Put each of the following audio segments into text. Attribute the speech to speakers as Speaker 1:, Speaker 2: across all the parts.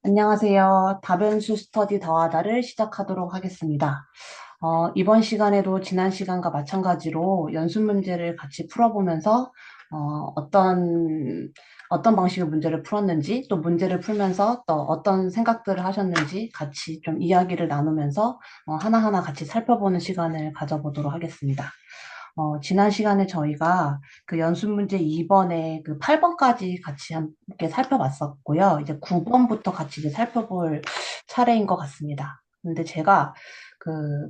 Speaker 1: 안녕하세요. 다변수 스터디 더하다를 시작하도록 하겠습니다. 이번 시간에도 지난 시간과 마찬가지로 연습 문제를 같이 풀어보면서 어, 어떤, 어떤 방식의 문제를 풀었는지 또 문제를 풀면서 또 어떤 생각들을 하셨는지 같이 좀 이야기를 나누면서 하나하나 같이 살펴보는 시간을 가져보도록 하겠습니다. 지난 시간에 저희가 그 연습 문제 2번에 그 8번까지 같이 함께 살펴봤었고요. 이제 9번부터 같이 이제 살펴볼 차례인 것 같습니다. 근데 제가 그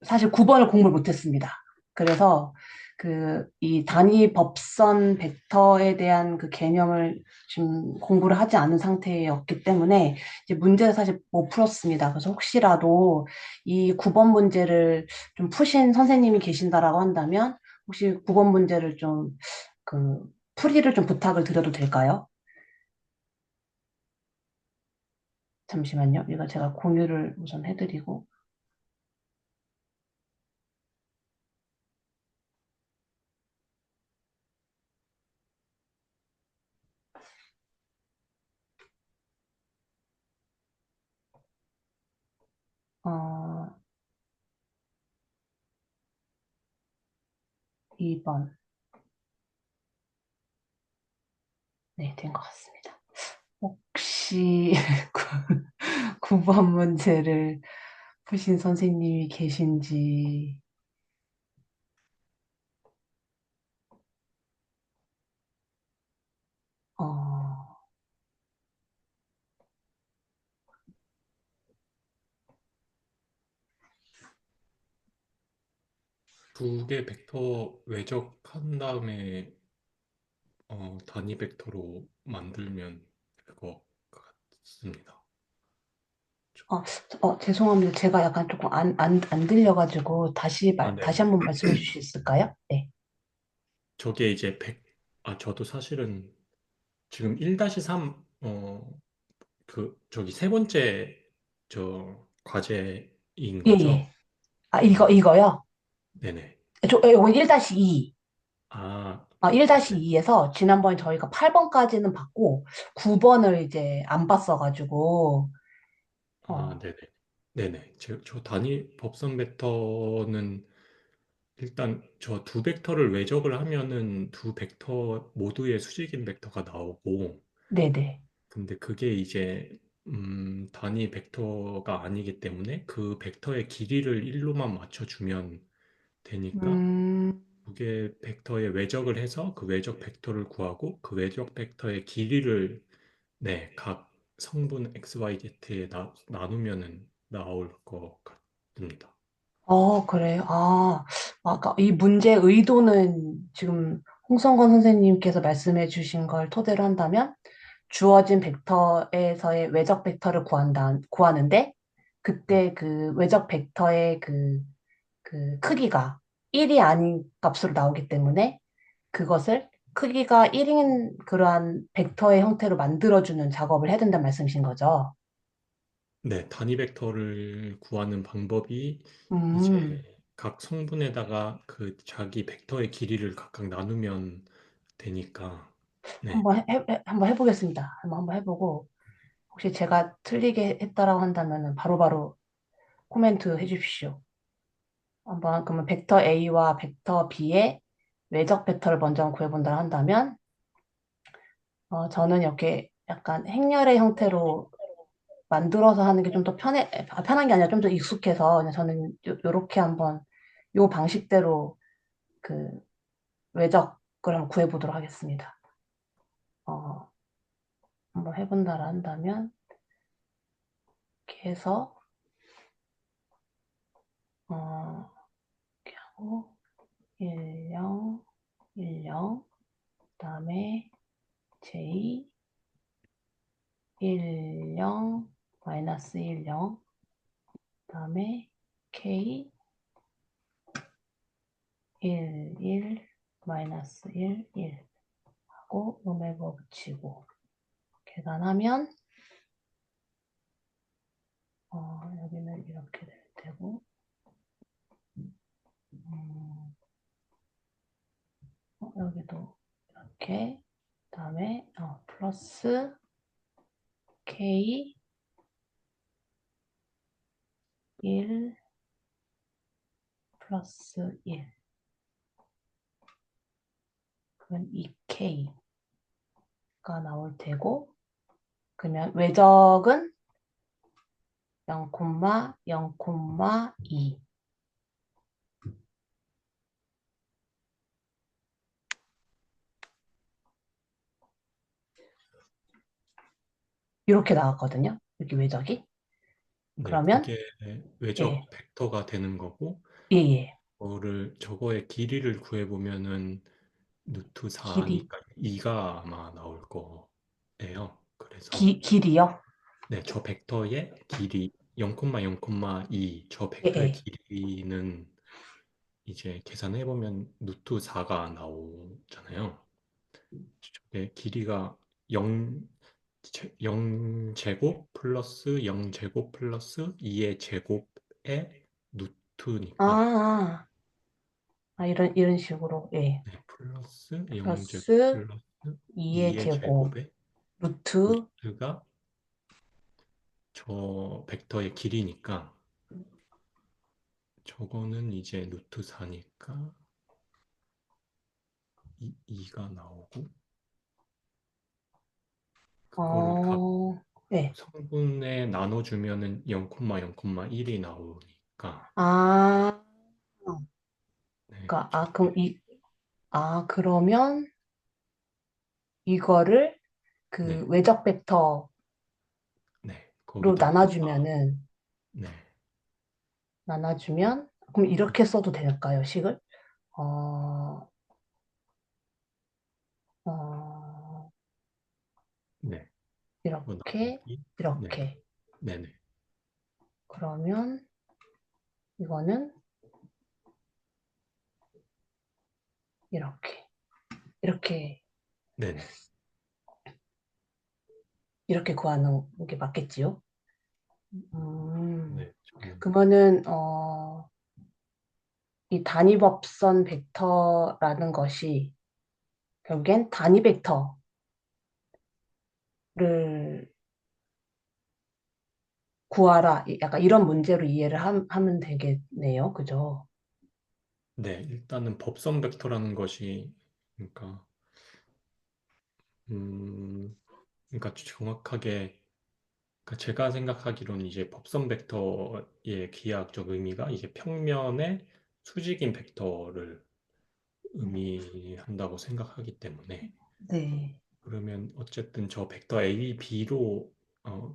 Speaker 1: 사실 9번을 공부를 못했습니다. 그래서 이 단위 법선 벡터에 대한 그 개념을 지금 공부를 하지 않은 상태였기 때문에 이제 문제를 사실 못 풀었습니다. 그래서 혹시라도 이 9번 문제를 좀 푸신 선생님이 계신다라고 한다면 혹시 9번 문제를 좀 그 풀이를 좀 부탁을 드려도 될까요? 잠시만요. 이거 제가 공유를 우선 해드리고 2번. 네, 된 것 같습니다. 혹시 9번 문제를 푸신 선생님이 계신지 어,
Speaker 2: 두 개 벡터 외적한 다음에 단위 벡터로 만들면 그거 같습니다.
Speaker 1: 어, 죄송합니다. 제가 약간 조금 안 들려가지고 다시
Speaker 2: 네네.
Speaker 1: 한번 말씀해 주실 수 있을까요? 네.
Speaker 2: 저게 이제 저도 사실은 지금 1-3, 저기 세 번째 과제인
Speaker 1: 예,
Speaker 2: 거죠?
Speaker 1: 예. 아,
Speaker 2: 아,
Speaker 1: 이거요?
Speaker 2: 네네.
Speaker 1: 이거 1-2.
Speaker 2: 아, 네.
Speaker 1: 1-2에서 지난번에 저희가 8번까지는 봤고 9번을 이제 안 봤어가지고 어,
Speaker 2: 네네. 네네. 저 단위 법선 벡터는 일단 저 두 벡터를 외적을 하면은 두 벡터 모두의 수직인 벡터가 나오고,
Speaker 1: 네네.
Speaker 2: 근데 그게 이제 단위 벡터가 아니기 때문에 그 벡터의 길이를 1로만 맞춰주면 되니까
Speaker 1: 음,
Speaker 2: 두 개 벡터의 외적을 해서 그 외적 벡터를 구하고 그 외적 벡터의 길이를, 네, 각 성분 XYZ에 나누면은 나올 것 같습니다.
Speaker 1: 그래요. 아까 이 문제 의도는 지금 홍성건 선생님께서 말씀해 주신 걸 토대로 한다면 주어진 벡터에서의 외적 벡터를 구하는데 그때 그 외적 벡터의 그 크기가 1이 아닌 값으로 나오기 때문에 그것을 크기가 1인 그러한 벡터의 형태로 만들어주는 작업을 해야 된다는 말씀이신 거죠.
Speaker 2: 네, 단위 벡터를 구하는 방법이
Speaker 1: 음,
Speaker 2: 이제 각 성분에다가 그 자기 벡터의 길이를 각각 나누면 되니까. 네,
Speaker 1: 한번 해보겠습니다. 한번 해보고, 혹시 제가 틀리게 했다라고 한다면 바로바로 코멘트 해주십시오. 그러면 벡터 A와 벡터 B의 외적 벡터를 먼저 구해본다 한다면, 저는 이렇게 약간 행렬의 형태로 만들어서 하는 게 좀 더 편한 게 아니라 좀 더 익숙해서 그냥 저는 요렇게 한번 요 방식대로 그 외적을 한번 구해보도록 하겠습니다. 어, 한번 해본다라 한다면 이렇게 해서 이렇게 하고 1, 0, 1, 0 그다음에 J 1, 0 마이너스 1, 0 그다음에 K 1, 1 마이너스 1, 1 하고 음에버 붙이고 계산하면 여기는 이렇게 될 테고 음, 여기도 이렇게 그다음에 플러스 K 1 플러스 1. 그러면 2K가 나올 테고, 그러면 외적은 0, 0,2. 이렇게 나왔거든요. 여기 외적이.
Speaker 2: 네,
Speaker 1: 그러면,
Speaker 2: 그게
Speaker 1: 예,
Speaker 2: 외적 벡터가 되는 거고,
Speaker 1: 예, 예.
Speaker 2: 저거의 길이를 구해보면은 루트
Speaker 1: 길이,
Speaker 2: 4니까 2가 아마 나올 거예요. 그래서
Speaker 1: 길이요?
Speaker 2: 네, 저 벡터의 길이 0,0,2, 저
Speaker 1: 예,
Speaker 2: 벡터의
Speaker 1: 예.
Speaker 2: 길이는 이제 계산해보면 루트 4가 나오잖아요. 저게 길이가 0제곱 플러스 0제곱 플러스 2의 제곱의
Speaker 1: 아,
Speaker 2: 루트니까
Speaker 1: 이런 식으로, 예.
Speaker 2: 네, 플러스 0제곱
Speaker 1: 플러스
Speaker 2: 플러스
Speaker 1: 2의
Speaker 2: 2의
Speaker 1: 제곱,
Speaker 2: 제곱의
Speaker 1: 루트,
Speaker 2: 루트가 저 벡터의 길이니까 저거는 이제 루트 4니까 2가 나오고 그거를 각
Speaker 1: 예.
Speaker 2: 성분에 나눠주면은 0,0,1이 나오니까
Speaker 1: 아,
Speaker 2: 네,
Speaker 1: 그러니까, 그럼
Speaker 2: 저게
Speaker 1: 그러면 이거를 그
Speaker 2: 네,
Speaker 1: 외적 벡터로
Speaker 2: 네, 거기다가 네,
Speaker 1: 나눠주면, 그럼 이렇게 써도 될까요, 식을? 어, 어,
Speaker 2: 네, 그거
Speaker 1: 이렇게,
Speaker 2: 나누기 네,
Speaker 1: 이렇게.
Speaker 2: 네, 네,
Speaker 1: 그러면 이거는 이렇게, 이렇게,
Speaker 2: 네, 네,
Speaker 1: 이렇게 구하는 게 맞겠지요?
Speaker 2: 네, 저는
Speaker 1: 그러면은, 이 단위법선 벡터라는 것이 결국엔 단위 벡터를 구하라. 약간 이런 문제로 이해를 하면 되겠네요. 그죠?
Speaker 2: 네, 일단은 법선 벡터라는 것이 그러니까 음, 그러니까 정확하게 그러니까 제가 생각하기로는 이제 법선 벡터의 기하학적 의미가 이제 평면의 수직인 벡터를 의미한다고 생각하기 때문에
Speaker 1: 네.
Speaker 2: 그러면 어쨌든 저 벡터 A, B로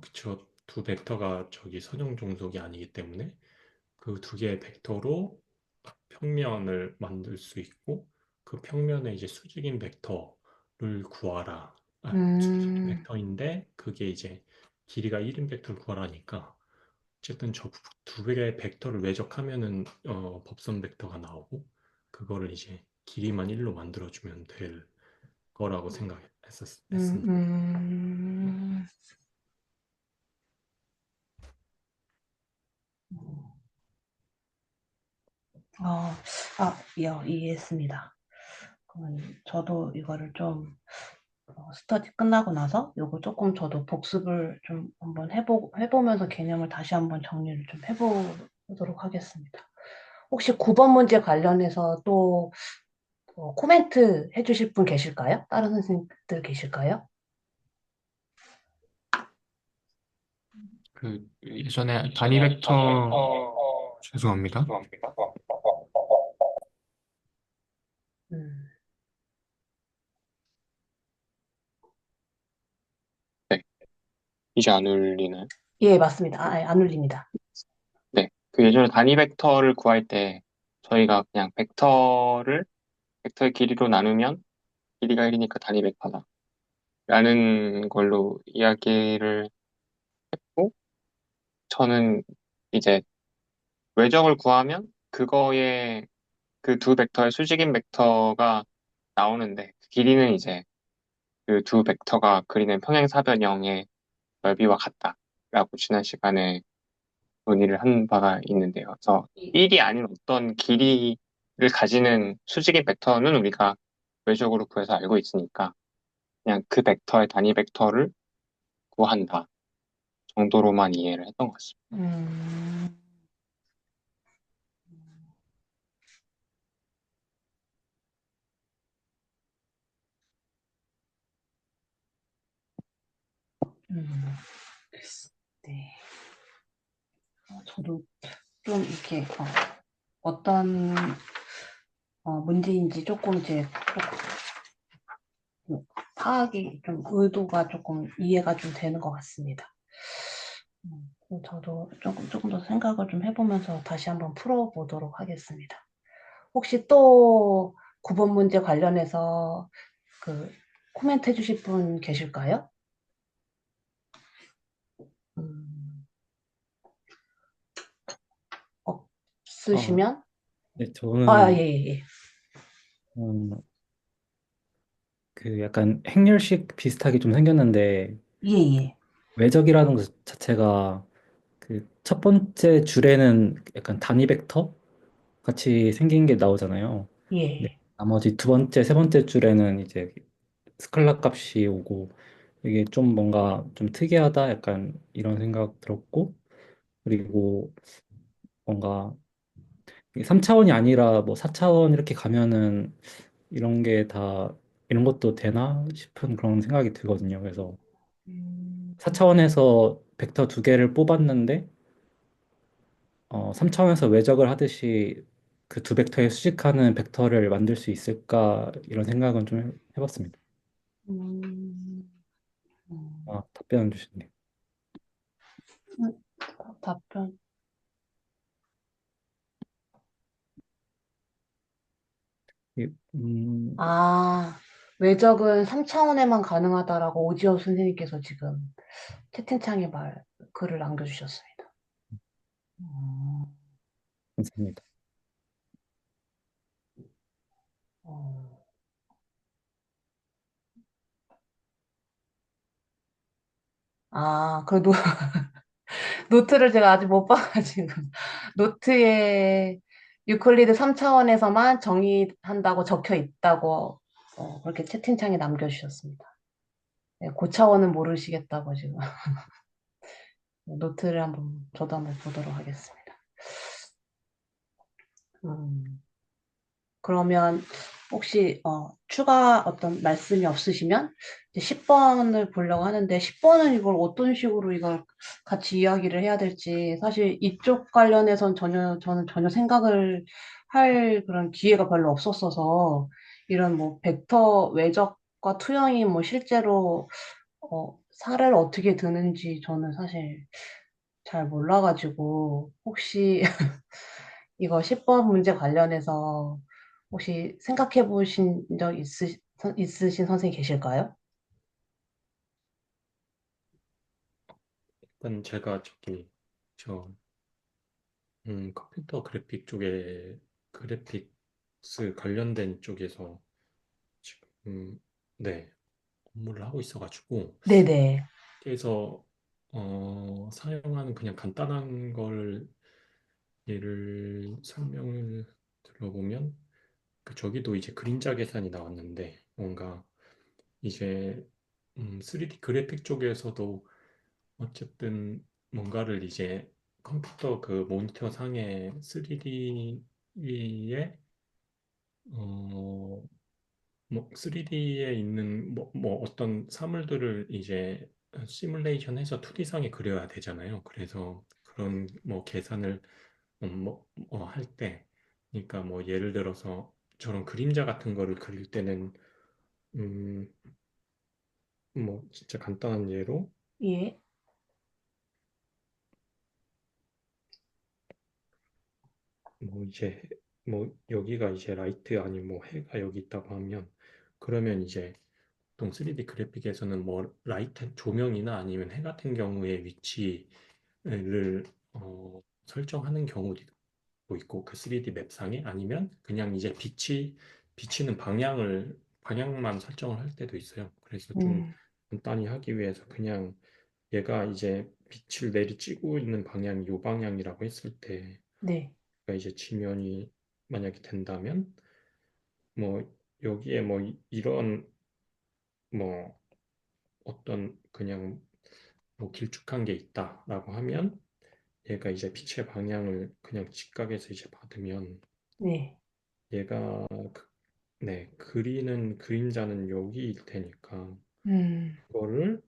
Speaker 2: 그쵸 두 벡터가 저기 선형 종속이 아니기 때문에 그 두 개의 벡터로 평면을 만들 수 있고 그 평면에 이제 수직인 벡터를 구하라. 수직인
Speaker 1: 음,
Speaker 2: 벡터인데 그게 이제 길이가 1인 벡터를 구하라니까 어쨌든 저 두 개의 벡터를 외적하면은 법선 벡터가 나오고 그거를 이제 길이만 1로 만들어주면 될 거라고
Speaker 1: 음,
Speaker 2: 생각했습니다.
Speaker 1: 음. 어, 이해했습니다. 그러면 저도 이거를 좀 스터디 끝나고 나서 요거 조금 저도 복습을 좀 한번 해보면서 개념을 다시 한번 정리를 좀 해보도록 하겠습니다. 혹시 9번 문제 관련해서 또 코멘트 해주실 분 계실까요? 다른 선생님들 계실까요?
Speaker 3: 그 예전에 단위 벡터 죄송합니다.
Speaker 1: 음,
Speaker 3: 네, 이제 안 울리나요?
Speaker 1: 예, 맞습니다. 안 울립니다.
Speaker 3: 네, 그 예전에 단위 벡터를 구할 때 저희가 그냥 벡터의 길이로 나누면 길이가 1이니까 단위 벡터다 라는 걸로 이야기를 했고 저는 이제 외적을 구하면 그거의 그 두 벡터의 수직인 벡터가 나오는데 그 길이는 이제 그 두 벡터가 그리는 평행사변형의 넓이와 같다라고 지난 시간에 논의를 한 바가 있는데요. 그래서
Speaker 1: 이-
Speaker 3: 1이 아닌 어떤 길이를 가지는 수직의 벡터는 우리가 외적으로 구해서 알고 있으니까 그냥 그 벡터의 단위 벡터를 구한다 정도로만 이해를 했던 것 같습니다.
Speaker 1: 음, 음, 네. 저도 좀 이렇게 어떤 문제인지 조금 이제 조금 파악이 좀 의도가 조금 이해가 좀 되는 것 같습니다. 저도 조금 더 생각을 좀 해보면서 다시 한번 풀어보도록 하겠습니다. 혹시 또 9번 문제 관련해서 그 코멘트 해주실 분 계실까요? 음,
Speaker 4: 아,
Speaker 1: 없으시면?
Speaker 4: 네,
Speaker 1: 예,
Speaker 4: 저는
Speaker 1: 예,
Speaker 4: 음, 그 약간 행렬식 비슷하게 좀 생겼는데
Speaker 1: 예, 예,
Speaker 4: 외적이라는 것 자체가 그 첫 번째 줄에는 약간 단위 벡터 같이 생긴 게 나오잖아요.
Speaker 1: 예,
Speaker 4: 네,
Speaker 1: 예.
Speaker 4: 나머지 두 번째, 세 번째 줄에는 이제 스칼라 값이 오고 이게 좀 뭔가 좀 특이하다 약간 이런 생각 들었고 그리고 뭔가 3차원이 아니라 뭐 4차원 이렇게 가면은 이런 게 다 이런 것도 되나 싶은 그런 생각이 들거든요. 그래서
Speaker 1: 음,
Speaker 4: 4차원에서 벡터 두 개를 뽑았는데 3차원에서 외적을 하듯이 그 두 벡터에 수직하는 벡터를 만들 수 있을까 이런 생각은 좀 해봤습니다.
Speaker 1: 음, 음.
Speaker 4: 아, 답변 주시네요.
Speaker 1: 답변.
Speaker 4: 이- 음,
Speaker 1: 외적은 3차원에만 가능하다라고 오지호 선생님께서 지금 채팅창에 글을 남겨주셨습니다. 음,
Speaker 4: 감사합니다.
Speaker 1: 어. 그래도 노트를 제가 아직 못 봐가지고 노트에 유클리드 3차원에서만 정의한다고 적혀 있다고 그렇게 채팅창에 남겨주셨습니다. 네, 고차원은 모르시겠다고 지금 노트를 저도 한번 보도록 하겠습니다. 음, 그러면 혹시 추가 어떤 말씀이 없으시면 이제 10번을 보려고 하는데 10번은 이걸 어떤 식으로 이걸 같이 이야기를 해야 될지 사실 이쪽 관련해선 저는 전혀 생각을 할 그런 기회가 별로 없었어서 이런 뭐 벡터 외적과 투영이 뭐 실제로 사례를 어떻게 드는지 저는 사실 잘 몰라가지고 혹시 이거 10번 문제 관련해서 혹시 생각해 보신 적 있으신 선생님 계실까요?
Speaker 2: 일단 제가 저 컴퓨터 그래픽 쪽에 그래픽스 관련된 쪽에서 지금 네, 업무를 하고 있어가지고
Speaker 1: 네네.
Speaker 2: 그래서 사용하는 그냥 간단한 걸 예를 설명을 들어보면 저기도 이제 그림자 계산이 나왔는데 뭔가 이제 3D 그래픽 쪽에서도 어쨌든 뭔가를 이제 컴퓨터 그 모니터 상에 3D에 뭐 3D에 있는 뭐 어떤 사물들을 이제 시뮬레이션해서 2D상에 그려야 되잖아요. 그래서 그런 뭐 계산을 할 때, 그러니까 뭐 예를 들어서 저런 그림자 같은 거를 그릴 때는 음, 뭐 진짜 간단한 예로
Speaker 1: 예.
Speaker 2: 뭐 이제 뭐 여기가 이제 라이트 아니면 뭐 해가 여기 있다고 하면 그러면 이제 보통 3D 그래픽에서는 뭐 라이트 조명이나 아니면 해 같은 경우의 위치를 설정하는 경우도 있고 그 3D 맵상에 아니면 그냥 이제 빛이 비치는 방향만 설정을 할 때도 있어요. 그래서 좀
Speaker 1: 음,
Speaker 2: 간단히 하기 위해서 그냥 얘가 이제 빛을 내리쬐고 있는 방향이 요 방향이라고 했을 때
Speaker 1: 네.
Speaker 2: 그러니까 이제 지면이 만약에 된다면 뭐 여기에 뭐 이런 뭐 어떤 그냥 뭐 길쭉한 게 있다라고 하면 얘가 이제 빛의 방향을 그냥 직각에서 이제 받으면
Speaker 1: 네.
Speaker 2: 얘가 네, 그리는 그림자는 여기일 테니까
Speaker 1: 음,
Speaker 2: 그거를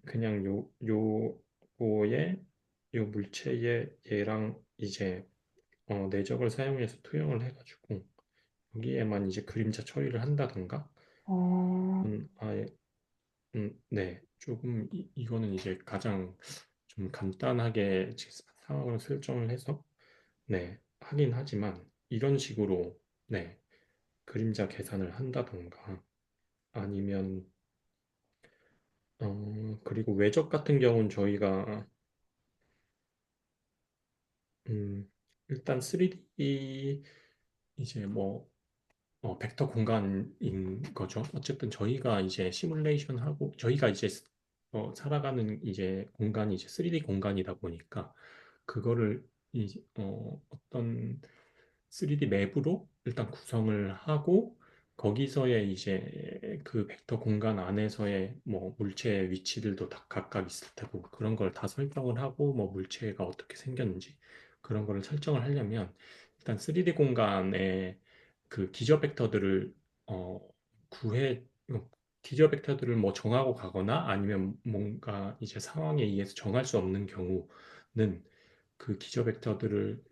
Speaker 2: 그냥 요거에 요 물체에 얘랑 이제 내적을 사용해서 투영을 해가지고 여기에만 이제 그림자 처리를 한다던가
Speaker 1: 어,
Speaker 2: 아예 네 조금 이거는 이제 가장 좀 간단하게 상황을 설정을 해서 네 하긴 하지만 이런 식으로 네 그림자 계산을 한다던가 아니면 그리고 외적 같은 경우는 저희가 일단 3D 이제 뭐 벡터 공간인 거죠. 어쨌든 저희가 이제 시뮬레이션 하고 저희가 이제 살아가는 이제 공간이 이제 3D 공간이다 보니까 그거를 어떤 3D 맵으로 일단 구성을 하고 거기서의 이제 그 벡터 공간 안에서의 뭐 물체의 위치들도 다 각각 있을 테고 그런 걸 다 설정을 하고 뭐 물체가 어떻게 생겼는지 그런 거를 설정을 하려면 일단 3D 공간에 그 기저 벡터들을 어, 구해 기저 벡터들을 뭐 정하고 가거나 아니면 뭔가 이제 상황에 의해서 정할 수 없는 경우는 그 기저 벡터들을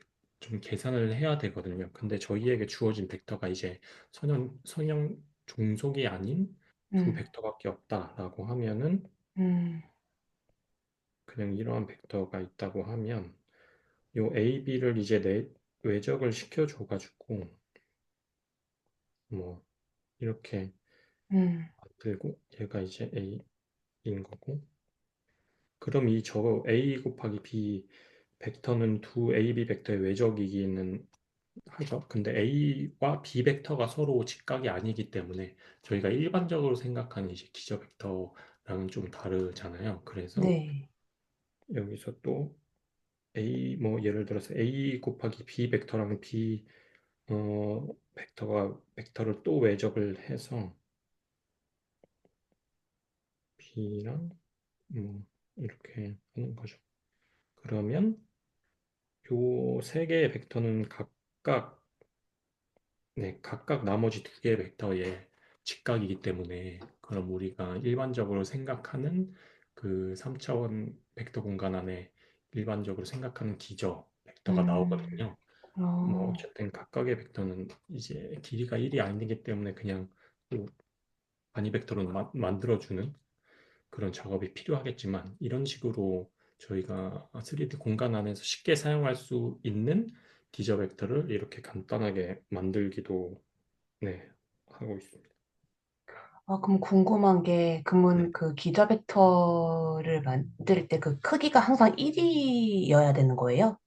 Speaker 2: 좀 계산을 해야 되거든요. 근데 저희에게 주어진 벡터가 이제 선형 종속이 아닌 두
Speaker 1: 음,
Speaker 2: 벡터밖에 없다라고 하면은
Speaker 1: 음,
Speaker 2: 그냥 이러한 벡터가 있다고 하면 요 A, B를 이제 외적을 시켜줘가지고 뭐 이렇게
Speaker 1: 음,
Speaker 2: 만들고 얘가 이제 A인 거고 그럼 이 저 A 곱하기 B 벡터는 두 AB 벡터의 외적이기는 하죠. 근데 A와 B 벡터가 서로 직각이 아니기 때문에 저희가 일반적으로 생각하는 이제 기저 벡터랑은 좀 다르잖아요. 그래서
Speaker 1: 네,
Speaker 2: 여기서 또 A 뭐 예를 들어서 A 곱하기 B 벡터랑 B 벡터를 또 외적을 해서 B랑 이렇게 하는 거죠. 그러면 요 세 개의 벡터는 각각 나머지 두 개의 벡터의 직각이기 때문에 그럼 우리가 일반적으로 생각하는 그 3차원 벡터 공간 안에 일반적으로 생각하는 기저 벡터가
Speaker 1: 음,
Speaker 2: 나오거든요. 뭐
Speaker 1: 어,
Speaker 2: 어쨌든 각각의 벡터는 이제 길이가 1이 아니기 때문에 그냥 또 단위 벡터로 만들어주는 그런 작업이 필요하겠지만 이런 식으로 저희가 3D 공간 안에서 쉽게 사용할 수 있는 기저 벡터를 이렇게 간단하게 만들기도 네, 하고 있습니다.
Speaker 1: 그럼 궁금한 게,
Speaker 2: 네.
Speaker 1: 그러면 그 기저 벡터를 만들 때 그 크기가 항상 1이어야 되는 거예요?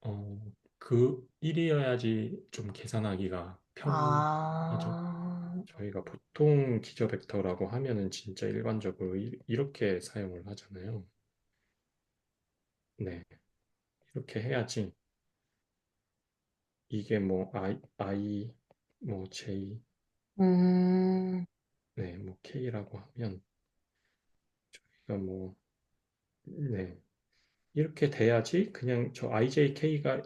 Speaker 2: 어, 그 1이어야지 좀 계산하기가 편하죠.
Speaker 1: 아,
Speaker 2: 저희가 보통 기저 벡터라고 하면은 진짜 일반적으로 이렇게 사용을 하잖아요. 네. 이렇게 해야지 이게 뭐 뭐 J,
Speaker 1: 음,
Speaker 2: 네, 뭐 K라고 하면 저희가 뭐 네. 이렇게 돼야지 그냥 저 IJK가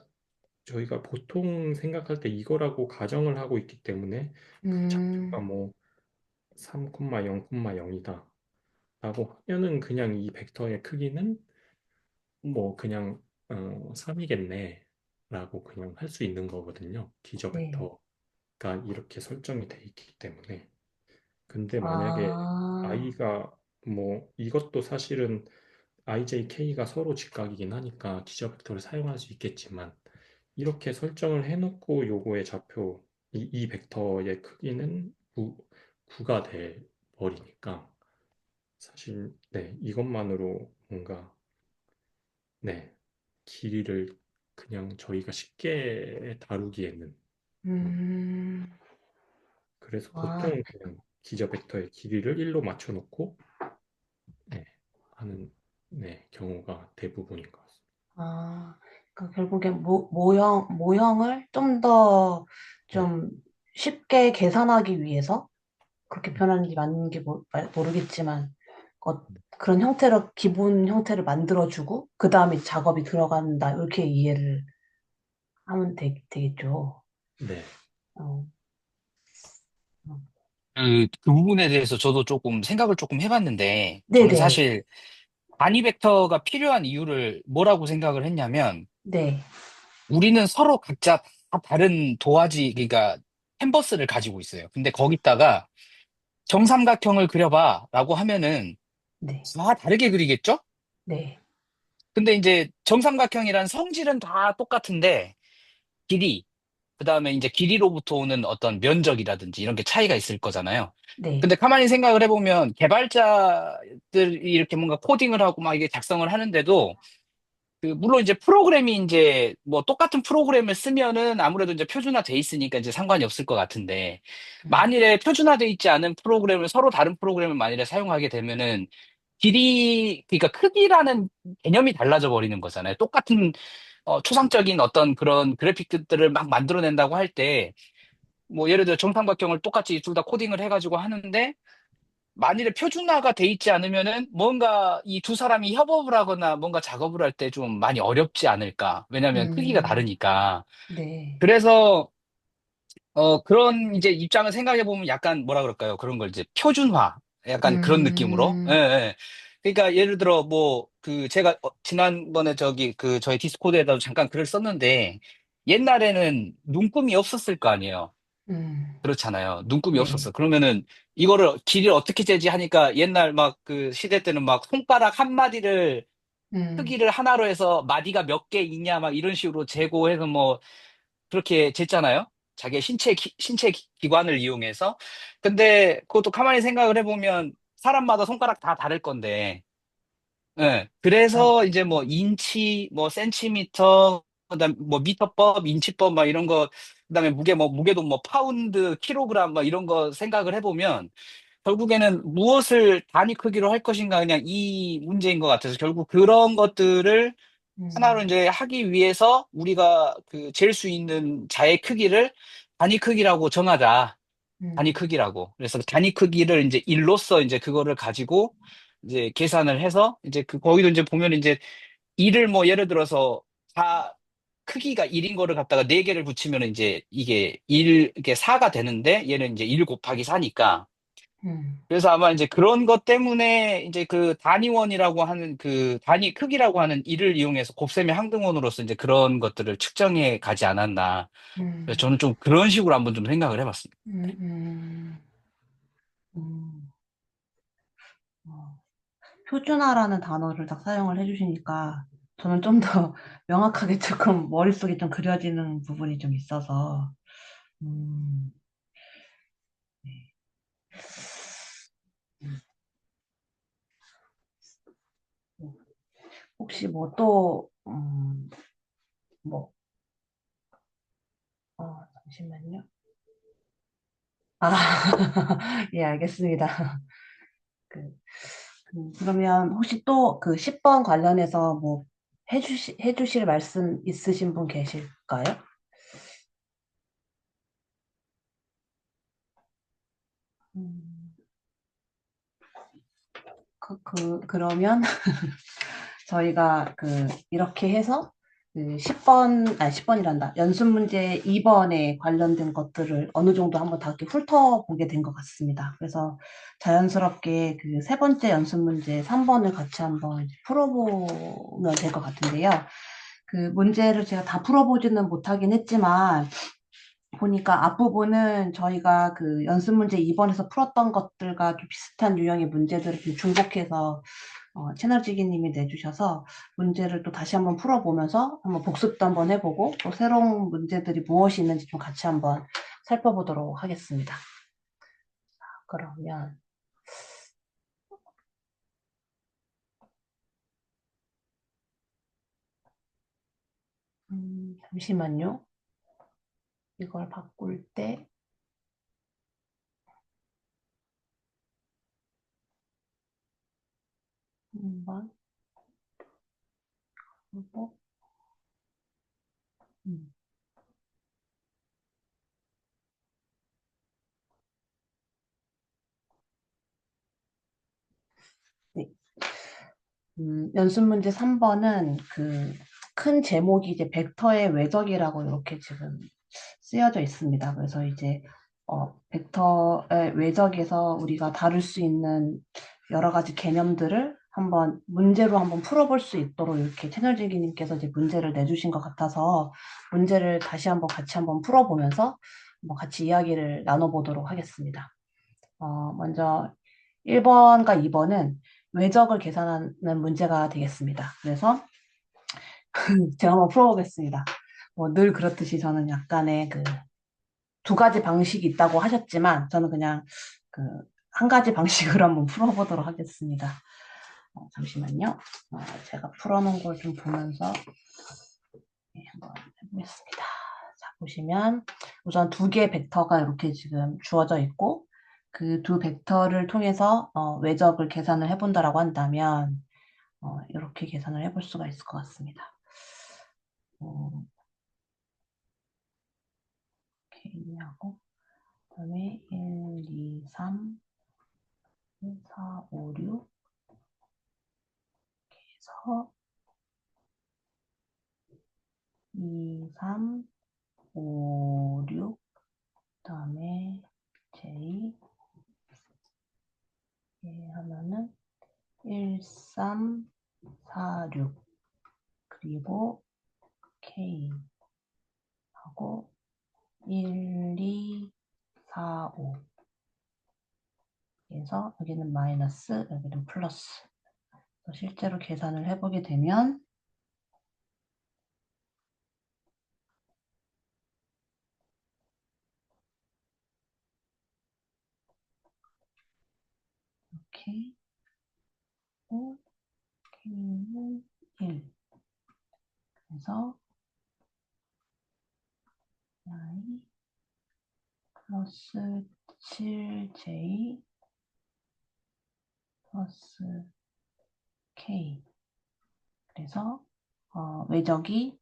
Speaker 2: 저희가 보통 생각할 때 이거라고 가정을 하고 있기 때문에 그 좌표가
Speaker 1: 음,
Speaker 2: 뭐 3,0,0,이다 라고 하면은 그냥 이 벡터의 크기는 뭐 그냥 3이겠네 라고 그냥 할 수 있는 거거든요. 기저
Speaker 1: 네.
Speaker 2: 벡터가 이렇게 설정이 돼 있기 때문에. 근데 만약에
Speaker 1: 아,
Speaker 2: i가 뭐 이것도 사실은 IJK가 서로 직각이긴 하니까 기저 벡터를 사용할 수 있겠지만 이렇게 설정을 해놓고 요거의 좌표 이 벡터의 크기는 9가 돼 버리니까 사실 네 이것만으로 뭔가 네 길이를 그냥 저희가 쉽게 다루기에는
Speaker 1: 음,
Speaker 2: 그래서
Speaker 1: 아,
Speaker 2: 보통 그냥 기저 벡터의 길이를 1로 맞춰놓고 네, 하는 네 경우가 대부분인 것 같습니다.
Speaker 1: 그러니까 결국엔 모형을 좀 더
Speaker 2: 네,
Speaker 1: 좀 쉽게 계산하기 위해서 그렇게 표현하는지 맞는지 모르겠지만, 어, 그런 형태로, 기본 형태를 만들어주고, 그 다음에 작업이 들어간다. 이렇게 이해를 하면 되겠죠.
Speaker 2: 네,
Speaker 1: 어, 어.
Speaker 5: 그 부분에 대해서 저도 조금 생각을 조금 해봤는데, 저는
Speaker 1: 네네.
Speaker 5: 사실 단위 벡터가 필요한 이유를 뭐라고 생각을 했냐면,
Speaker 1: 네.
Speaker 5: 우리는 서로 각자 다 다른 도화지, 그러니까 캔버스를 가지고 있어요. 근데 거기다가 정삼각형을 그려봐 라고 하면은
Speaker 1: 네.
Speaker 5: 다 다르게 그리겠죠?
Speaker 1: 네.
Speaker 5: 근데 이제 정삼각형이란 성질은 다 똑같은데, 길이, 그 다음에 이제 길이로부터 오는 어떤 면적이라든지 이런 게 차이가 있을 거잖아요.
Speaker 1: 네.
Speaker 5: 근데 가만히 생각을 해보면 개발자들이 이렇게 뭔가 코딩을 하고 막 이게 작성을 하는데도 물론 이제 프로그램이 이제 뭐 똑같은 프로그램을 쓰면은 아무래도 이제 표준화돼 있으니까 이제 상관이 없을 것 같은데
Speaker 1: 음,
Speaker 5: 만일에 표준화돼 있지 않은 프로그램을 서로 다른 프로그램을 만일에 사용하게 되면은 그러니까 크기라는 개념이 달라져 버리는 거잖아요. 똑같은 초상적인 어떤 그런 그래픽들을 막 만들어낸다고 할 때, 뭐 예를 들어 정삼각형을 똑같이 둘 다 코딩을 해가지고 하는데, 만일에 표준화가 돼 있지 않으면은 뭔가 이 두 사람이 협업을 하거나 뭔가 작업을 할 때 좀 많이 어렵지 않을까. 왜냐하면 크기가
Speaker 1: 음,
Speaker 5: 다르니까.
Speaker 1: 네.
Speaker 5: 그래서 그런 이제 입장을 생각해 보면 약간 뭐라 그럴까요? 그런 걸 이제 표준화. 약간 그런 느낌으로. 예,
Speaker 1: 음,
Speaker 5: 예. 그러니까 예를 들어 뭐 제가 지난번에 저희 디스코드에다도 잠깐 글을 썼는데 옛날에는 눈금이 없었을 거 아니에요.
Speaker 1: 음,
Speaker 5: 그렇잖아요. 눈금이
Speaker 1: 네.
Speaker 5: 없었어. 그러면은 이거를 길이를 어떻게 재지 하니까 옛날 막 그 시대 때는 막 손가락 한 마디를
Speaker 1: 음,
Speaker 5: 크기를 하나로 해서 마디가 몇 개 있냐 막 이런 식으로 재고해서 뭐 그렇게 쟀잖아요. 자기의 신체 기관을 이용해서. 근데 그것도 가만히 생각을 해보면 사람마다 손가락 다 다를 건데, 예.
Speaker 1: 아,
Speaker 5: 그래서 이제 뭐 인치, 뭐 센티미터, 그다음 뭐 미터법, 인치법 막 이런 거, 그다음에 무게도 뭐 파운드, 킬로그램 막 이런 거 생각을 해보면 결국에는 무엇을 단위 크기로 할 것인가 그냥 이 문제인 것 같아서 결국 그런 것들을 하나로
Speaker 1: 음,
Speaker 5: 이제 하기 위해서 우리가 잴 수 있는 자의 크기를 단위 크기라고 정하자. 단위
Speaker 1: 음,
Speaker 5: 크기라고. 그래서 단위 크기를 이제 일로써 이제 그거를 가지고 이제 계산을 해서 이제 거기도 이제 보면 이제 일을 뭐 예를 들어서 다 크기가 1인 거를 갖다가 4개를 붙이면 이제 이게 4가 되는데 얘는 이제 1 곱하기 4니까
Speaker 1: 음,
Speaker 5: 그래서 아마 이제 그런 것 때문에 이제 그 단위원이라고 하는 그 단위 크기라고 하는 이를 이용해서 곱셈의 항등원으로서 이제 그런 것들을 측정해 가지 않았나. 그래서
Speaker 1: 음,
Speaker 5: 저는 좀 그런 식으로 한번 좀 생각을 해봤습니다.
Speaker 1: 음, 음. 어, 표준화라는 단어를 딱 사용을 해주시니까 저는 좀 더 명확하게 조금 머릿속에 좀 그려지는 부분이 좀 있어서, 음, 네. 음, 뭐, 혹시 뭐 또, 뭐, 잠시만요. 아, 예, 알겠습니다. 그, 그러면 혹시 또 그 10번 관련해서 뭐 해주실 말씀 있으신 분 계실까요? 음, 그러면 저희가 이렇게 해서 10번이란다. 연습 문제 2번에 관련된 것들을 어느 정도 한번 다 이렇게 훑어보게 된 것 같습니다. 그래서 자연스럽게 그 세 번째 연습 문제 3번을 같이 한번 이제 풀어보면 될 것 같은데요. 그 문제를 제가 다 풀어보지는 못하긴 했지만, 보니까 앞부분은 저희가 그 연습 문제 2번에서 풀었던 것들과 좀 비슷한 유형의 문제들을 좀 중복해서 채널지기님이 내주셔서 문제를 또 다시 한번 풀어보면서 한번 복습도 한번 해보고 또 새로운 문제들이 무엇이 있는지 좀 같이 한번 살펴보도록 하겠습니다. 그러면 잠시만요. 이걸 바꿀 때 한번 하고 음, 네. 연습 문제 3번은 그 큰 제목이 이제 벡터의 외적이라고 이렇게 지금 쓰여져 있습니다. 그래서 이제 벡터의 외적에서 우리가 다룰 수 있는 여러 가지 개념들을 한번 문제로 한번 풀어볼 수 있도록 이렇게 채널지기님께서 이제 문제를 내주신 것 같아서 문제를 다시 한번 같이 한번 풀어보면서 뭐 같이 이야기를 나눠보도록 하겠습니다. 먼저 1번과 2번은 외적을 계산하는 문제가 되겠습니다. 그래서 제가 한번 풀어보겠습니다. 늘 그렇듯이 저는 약간의 두 가지 방식이 있다고 하셨지만 저는 그냥 한 가지 방식으로 한번 풀어보도록 하겠습니다. 잠시만요. 제가 풀어놓은 걸 좀 보면서 한번 해보겠습니다. 자, 보시면 우선 두 개의 벡터가 이렇게 지금 주어져 있고 그 두 벡터를 통해서 외적을 계산을 해본다라고 한다면 이렇게 계산을 해볼 수가 있을 것 같습니다. K하고 그다음에 1, 2, 3, 4, 5, 6 해서 2, 3, 5, 6 그다음에 J 하면은 1, 3, 4, 6 그리고 K 하고 1, 2, 4, 5 그래서 여기는 마이너스 여기는 플러스 실제로 계산을 해보게 되면 이렇게 K는 1 그래서 I 플러스 7J 플러스 K 그래서 외적이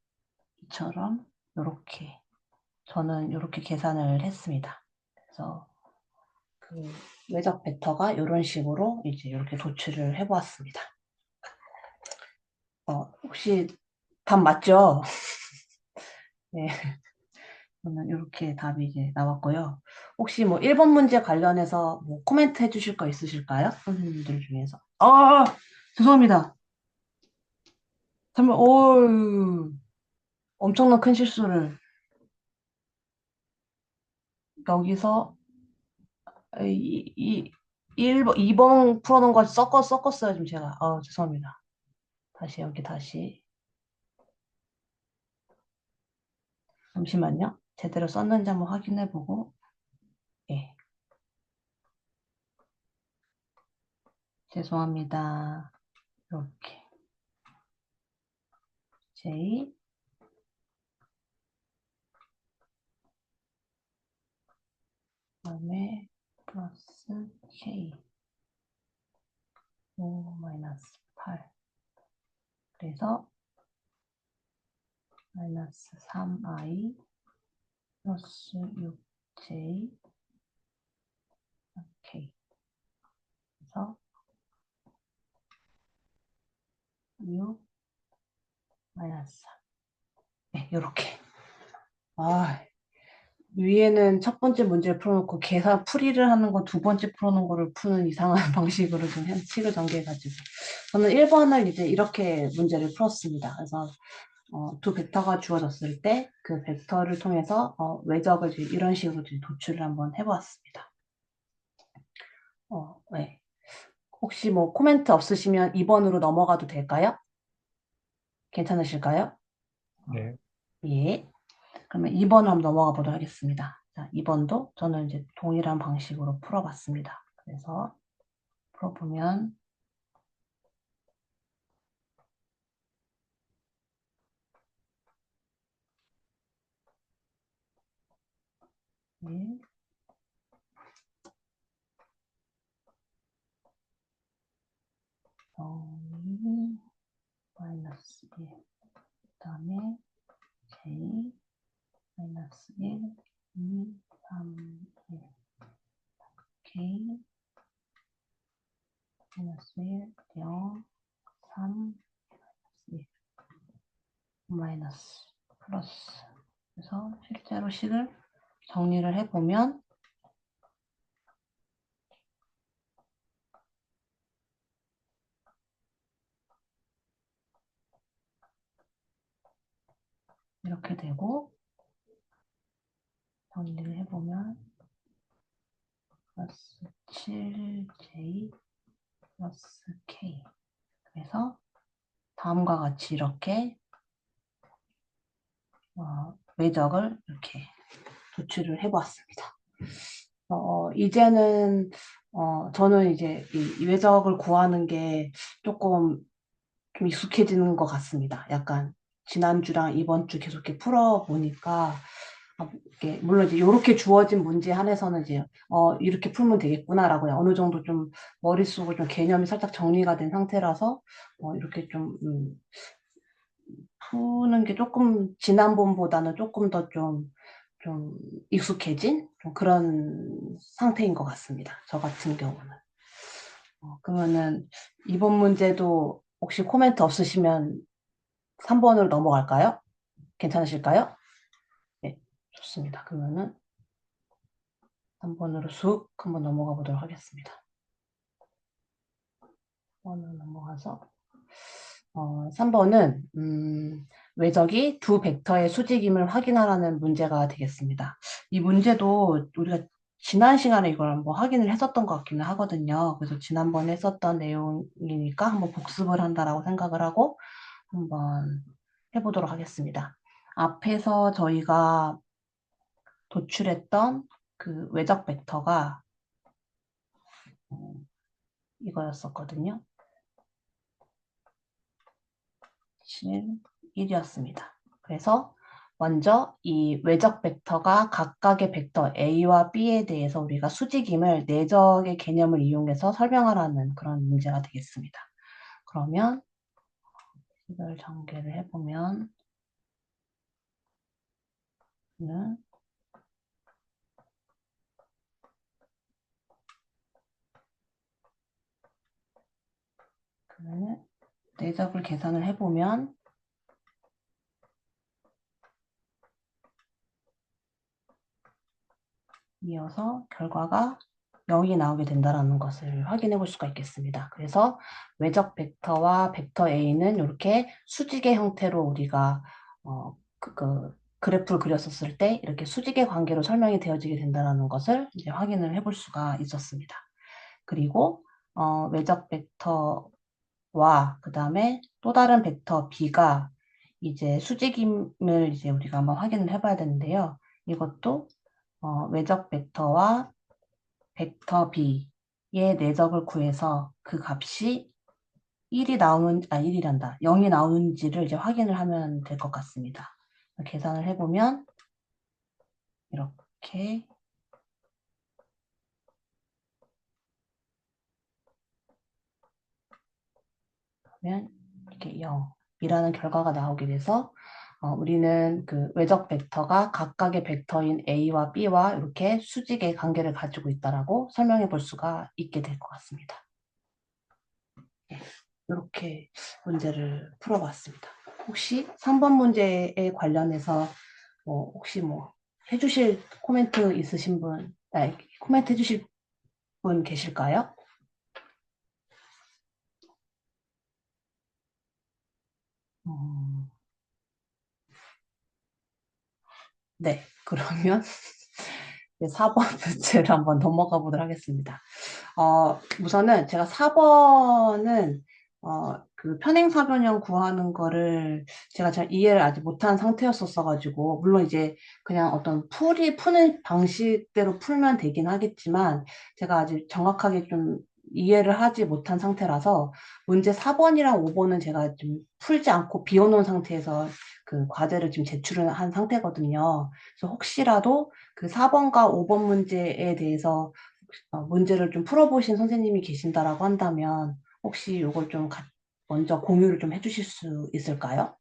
Speaker 1: 이처럼 이렇게 저는 이렇게 계산을 했습니다. 그래서 그 외적 벡터가 이런 식으로 이제 이렇게 도출을 해보았습니다. 혹시 답 맞죠? 네. 저는 이렇게 답이 이제 나왔고요. 혹시 뭐 1번 문제 관련해서 뭐 코멘트 해주실 거 있으실까요? 선생님들 중에서. 죄송합니다. 정말, 엄청난 큰 실수를 여기서 2번 풀어놓은 거 섞었어요, 지금 제가. 죄송합니다. 다시, 여기 다시. 잠시만요. 제대로 썼는지 한번 확인해보고. 예. 죄송합니다. 이렇게. J. 그다음에 플러스 K. 5 마이너스 8. 그래서 마이너스 3i 플러스 6j k 그래서 6 마이너스 3. 네, 이렇게. 위에는 첫 번째 문제를 풀어놓고 계산 풀이를 하는 거 두 번째 풀어놓은 거를 푸는 이상한 방식으로 좀 식을 전개해가지고 저는 1번을 이제 이렇게 문제를 풀었습니다. 그래서 두 벡터가 주어졌을 때 그 벡터를 통해서 외적을 이제 이런 식으로 이제 도출을 한번 해보았습니다. 네. 혹시 뭐 코멘트 없으시면 2번으로 넘어가도 될까요? 괜찮으실까요?
Speaker 4: 네.
Speaker 1: 예. 그러면 2번으로 한번 넘어가 보도록 하겠습니다. 자, 2번도 저는 이제 동일한 방식으로 풀어봤습니다. 그래서 풀어보면 예. 마이너스 1 그다음에 J 마이너스 1 2 3 1 K 마이너스 1 0 3 1 마이너스 플러스 그래서 실제로 식을 정리를 해보면 이렇게 되고, 정리를 해보면, 플러스 7j 플러스 k. 그래서 다음과 같이 이렇게 외적을 이렇게 도출을 해보았습니다. 이제는 저는 이제 이 외적을 구하는 게 조금 좀 익숙해지는 것 같습니다. 약간 지난주랑 이번 주 계속 이렇게 풀어보니까 이게 물론 이제 이렇게 주어진 문제 한해서는 이제 이렇게 풀면 되겠구나라고 어느 정도 좀 머릿속으로 좀 개념이 살짝 정리가 된 상태라서 이렇게 좀 푸는 게 조금 지난번보다는 조금 더 좀 익숙해진 좀 그런 상태인 것 같습니다. 저 같은 경우는. 그러면은 이번 문제도 혹시 코멘트 없으시면 3번으로 넘어갈까요? 괜찮으실까요? 네, 좋습니다. 그러면은 3번으로 쑥 한번 넘어가 보도록 하겠습니다. 3번으로 넘어가서 3번은 외적이 두 벡터의 수직임을 확인하라는 문제가 되겠습니다. 이 문제도 우리가 지난 시간에 이걸 한번 확인을 했었던 것 같기는 하거든요. 그래서 지난번에 했었던 내용이니까 한번 복습을 한다라고 생각을 하고 한번 해보도록 하겠습니다. 앞에서 저희가 도출했던 그 외적 벡터가 이거였었거든요. 1이었습니다. 그래서 먼저 이 외적 벡터가 각각의 벡터 A와 B에 대해서 우리가 수직임을 내적의 개념을 이용해서 설명하라는 그런 문제가 되겠습니다. 그러면 이걸 전개를 해보면 그러면 내적을 계산을 해보면 이어서 결과가 0이 나오게 된다는 것을 확인해 볼 수가 있겠습니다. 그래서 외적 벡터와 벡터 A는 이렇게 수직의 형태로 우리가 그래프를 그렸었을 때 이렇게 수직의 관계로 설명이 되어지게 된다는 것을 이제 확인을 해볼 수가 있었습니다. 그리고 외적 벡터와 그 다음에 또 다른 벡터 B가 이제 수직임을 이제 우리가 한번 확인을 해봐야 되는데요. 이것도 외적 벡터와 벡터 B의 내적을 구해서 그 값이 0이 나오는지를 이제 확인을 하면 될 것 같습니다. 계산을 해보면 이렇게 하면 이렇게 0이라는 결과가 나오게 돼서 우리는 그 외적 벡터가 각각의 벡터인 A와 B와 이렇게 수직의 관계를 가지고 있다라고 설명해 볼 수가 있게 될 것 같습니다. 이렇게 문제를 풀어봤습니다. 혹시 3번 문제에 관련해서 혹시 뭐 해주실 코멘트 있으신 분, 코멘트 해주실 분 계실까요? 네, 그러면 4번 문제를 한번 넘어가 보도록 하겠습니다. 우선은 제가 4번은 그 편행사변형 구하는 거를 제가 잘 이해를 아직 못한 상태였었어가지고 물론 이제 그냥 어떤 푸는 방식대로 풀면 되긴 하겠지만 제가 아직 정확하게 좀 이해를 하지 못한 상태라서 문제 4번이랑 5번은 제가 좀 풀지 않고 비워놓은 상태에서 그 과제를 지금 제출을 한 상태거든요. 그래서 혹시라도 그 4번과 5번 문제에 대해서 문제를 좀 풀어보신 선생님이 계신다라고 한다면 혹시 이걸 좀 먼저 공유를 좀 해주실 수 있을까요?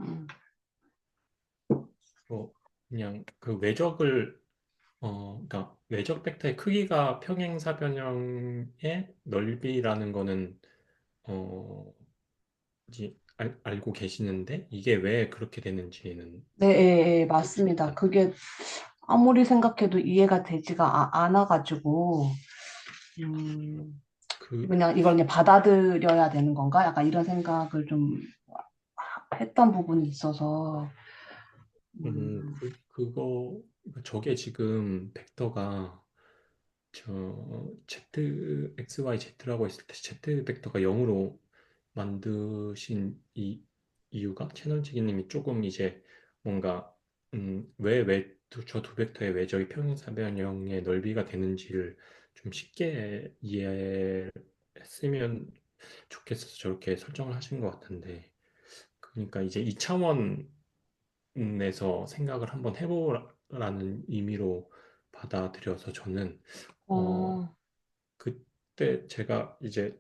Speaker 1: 음,
Speaker 2: 그냥 그 외적을 그러니까 외적 벡터의 크기가 평행사변형의 넓이라는 거는 어, 알고 계시는데 이게 왜 그렇게 되는지는
Speaker 1: 네, 예, 예, 맞습니다. 그게 아무리 생각해도 이해가 되지가 않아가지고, 음,
Speaker 2: 그,
Speaker 1: 그냥 이걸 그냥 받아들여야 되는 건가? 약간 이런 생각을 좀 했던 부분이 있어서, 음,
Speaker 2: 저게 지금 벡터가 Z, X, Y, Z라고 했을 때 Z 벡터가 0으로 만드신 이유가 채널지기님이 조금 이제 뭔가 왜 저 두 벡터의 외적이 평행사변형의 넓이가 되는지를 좀 쉽게 이해했으면 좋겠어서 저렇게 설정을 하신 것 같은데 그러니까 이제 2차원에서 생각을 한번 해보라는 의미로 받아들여서 저는 어,
Speaker 1: 어,
Speaker 2: 그때 제가 이제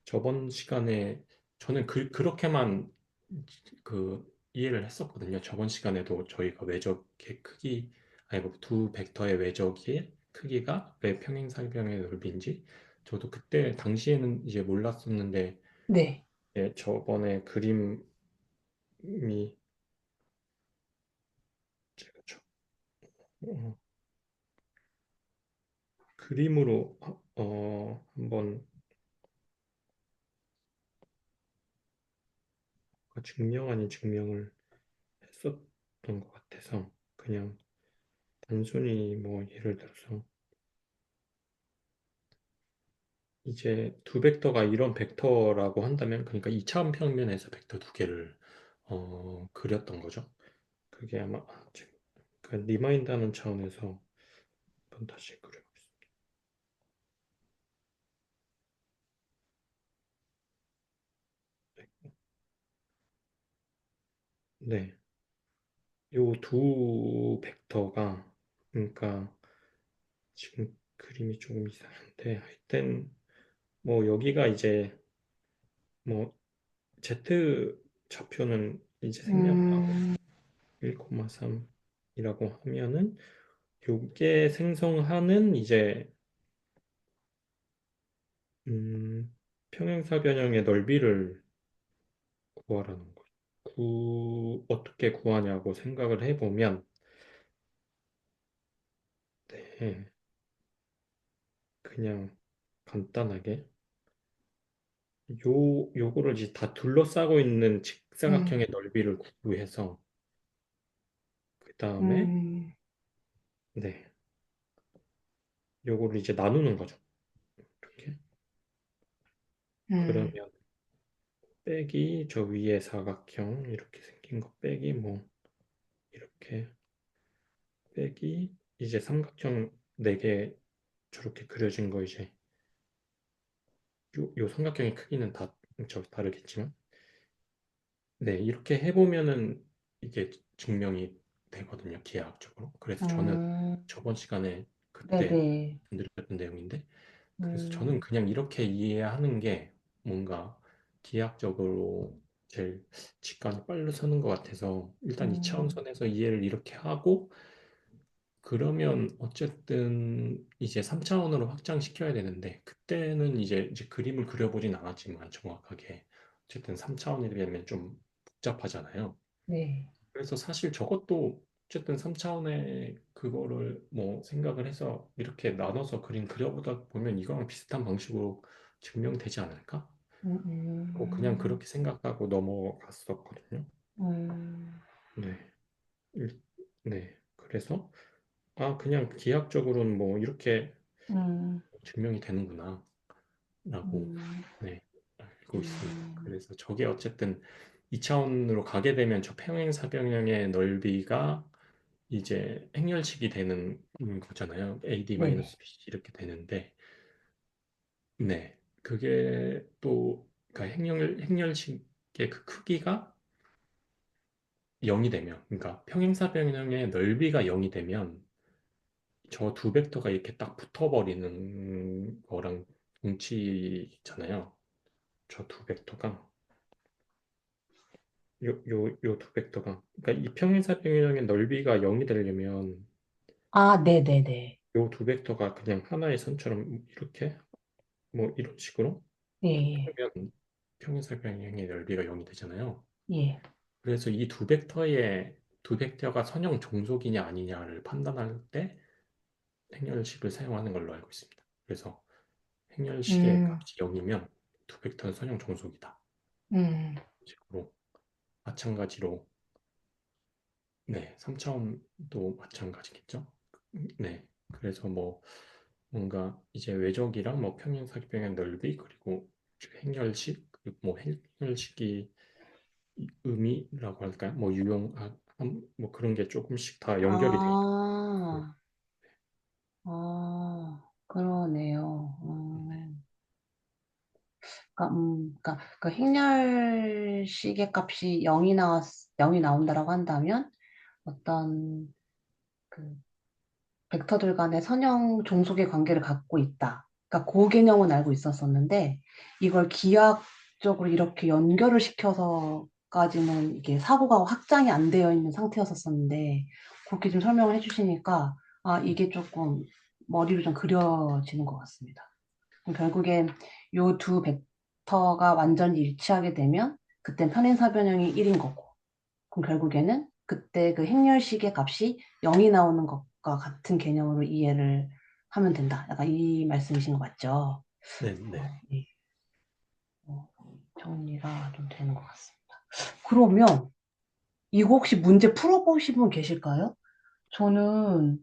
Speaker 2: 저번 시간에 저는 그렇게만 이해를 했었거든요. 저번 시간에도 저희가 외적의 크기, 아니 뭐두 벡터의 외적의 크기가 왜 평행사변의 넓이인지 저도 그때 당시에는 이제 몰랐었는데
Speaker 1: 네.
Speaker 2: 예, 저번에 그림이 제가 어, 그림으로 한번 증명 아닌 증명을 했었던 것 같아서 그냥 단순히 뭐 예를 들어서 이제 두 벡터가 이런 벡터라고 한다면 그러니까 2차원 평면에서 벡터 두 개를 그렸던 거죠. 그게 아마 지금 그 리마인드하는 차원에서 한번 다시 그려보겠습니다. 네, 요 두 벡터가 그러니까 지금 그림이 조금 이상한데 하여튼 뭐 여기가 이제 뭐 Z 좌표는 이제 생략하고
Speaker 1: 음,
Speaker 2: 1,3이라고 하면은 요게 생성하는 이제 평행사 변형의 넓이를 구하라는 거죠. 어떻게 구하냐고 생각을 해보면 네, 그냥 간단하게 요거를 이제 다 둘러싸고 있는
Speaker 1: 음,
Speaker 2: 직사각형의 넓이를 구해서 그 다음에
Speaker 1: 음,
Speaker 2: 네, 요거를 이제 나누는 거죠. 이렇게
Speaker 1: 음,
Speaker 2: 그러면 빼기 저 위에 사각형 이렇게 생긴 거 빼기 뭐 이렇게 빼기 이제 삼각형 4개 저렇게 그려진 거 이제 요 삼각형의 크기는 다 다르겠지만 네 이렇게 해보면은 이게 증명이 되거든요 기하학적으로. 그래서 저는
Speaker 1: 음,
Speaker 2: 저번 시간에 그때
Speaker 1: 네네.
Speaker 2: 말씀드렸던 내용인데 그래서 저는
Speaker 1: 음,
Speaker 2: 그냥 이렇게 이해하는 게 뭔가 기하학적으로 제일 직관이 빨리 서는 것 같아서 일단
Speaker 1: 음,
Speaker 2: 2차원선에서 이해를 이렇게 하고 그러면 어쨌든 이제 3차원으로 확장시켜야 되는데 그때는 이제 그림을 그려보진 않았지만 정확하게 어쨌든 3차원이 되면 좀 복잡하잖아요.
Speaker 1: 네.
Speaker 2: 그래서 사실 저것도 어쨌든 3차원의 그거를 뭐 생각을 해서 이렇게 나눠서 그림 그려보다 보면 이거랑 비슷한 방식으로 증명되지 않을까?
Speaker 1: 음,
Speaker 2: 그냥
Speaker 1: 음,
Speaker 2: 그렇게 생각하고 넘어갔었거든요.
Speaker 1: 음,
Speaker 2: 네. 일- 네. 그래서 그냥 기하학적으로는 뭐 이렇게
Speaker 1: 음,
Speaker 2: 증명이 되는구나 라고
Speaker 1: 음,
Speaker 2: 네, 알고 있습니다.
Speaker 1: 음,
Speaker 2: 그래서 저게 어쨌든 2차원으로 가게 되면 저 평행사변형의 넓이가 이제 행렬식이 되는 거잖아요.
Speaker 1: 네네.
Speaker 2: AD-BC 이렇게 되는데 네, 그게 또 그러니까 행렬식의 그 크기가 0이 되면 그러니까 평행사변형의 넓이가 0이 되면 저 두 벡터가 이렇게 딱 붙어버리는 거랑 동치잖아요. 저 두 벡터가 요 두 벡터가 그러니까 이 평행사변형의 넓이가 0이 되려면
Speaker 1: 아, 네네네.
Speaker 2: 요 두 벡터가 그냥 하나의 선처럼 이렇게 뭐 이런 식으로
Speaker 1: 예,
Speaker 2: 붙으면 평행사변형의 넓이가 0이 되잖아요.
Speaker 1: 예.
Speaker 2: 그래서 이 두 벡터의 두 벡터가 선형 종속이냐 아니냐를 판단할 때 행렬식을 사용하는 걸로 알고 있습니다. 그래서 행렬식의
Speaker 1: 음,
Speaker 2: 값이 0이면 두 벡터는 선형 종속이다.
Speaker 1: 음,
Speaker 2: 식으로 마찬가지로 네, 3차원도 마찬가지겠죠. 네, 그래서 뭐 뭔가 이제 외적이랑 뭐 평행사기병의 넓이 그리고 행렬식 그리고 뭐 행렬식이 의미라고 할까요? 뭐 뭐 그런 게 조금씩 다 연결이 돼 있는.
Speaker 1: 아, 그러네요.
Speaker 2: 네,
Speaker 1: 그러니까 그 행렬식의 값이 0이 나온다라고 한다면 어떤 그 벡터들 간의 선형 종속의 관계를 갖고 있다. 그러니까 그 개념은 알고 있었었는데 이걸 기하학적으로 이렇게 연결을 시켜서까지는 이게 사고가 확장이 안 되어 있는 상태였었는데 그렇게 좀 설명을 해주시니까 이게 조금 머리로 좀 그려지는 것 같습니다. 그럼 결국엔 요 두 벡터가 완전히 일치하게 되면 그땐 편행사변형이 1인 거고 그럼 결국에는 그때 그 행렬식의 값이 0이 나오는 것과 같은 개념으로 이해를 하면 된다. 약간 이 말씀이신 거 맞죠?
Speaker 2: 네, 네.
Speaker 1: 예. 어, 정리가 좀 되는 것 같습니다. 그러면 이거 혹시 문제 풀어보신 분 계실까요? 저는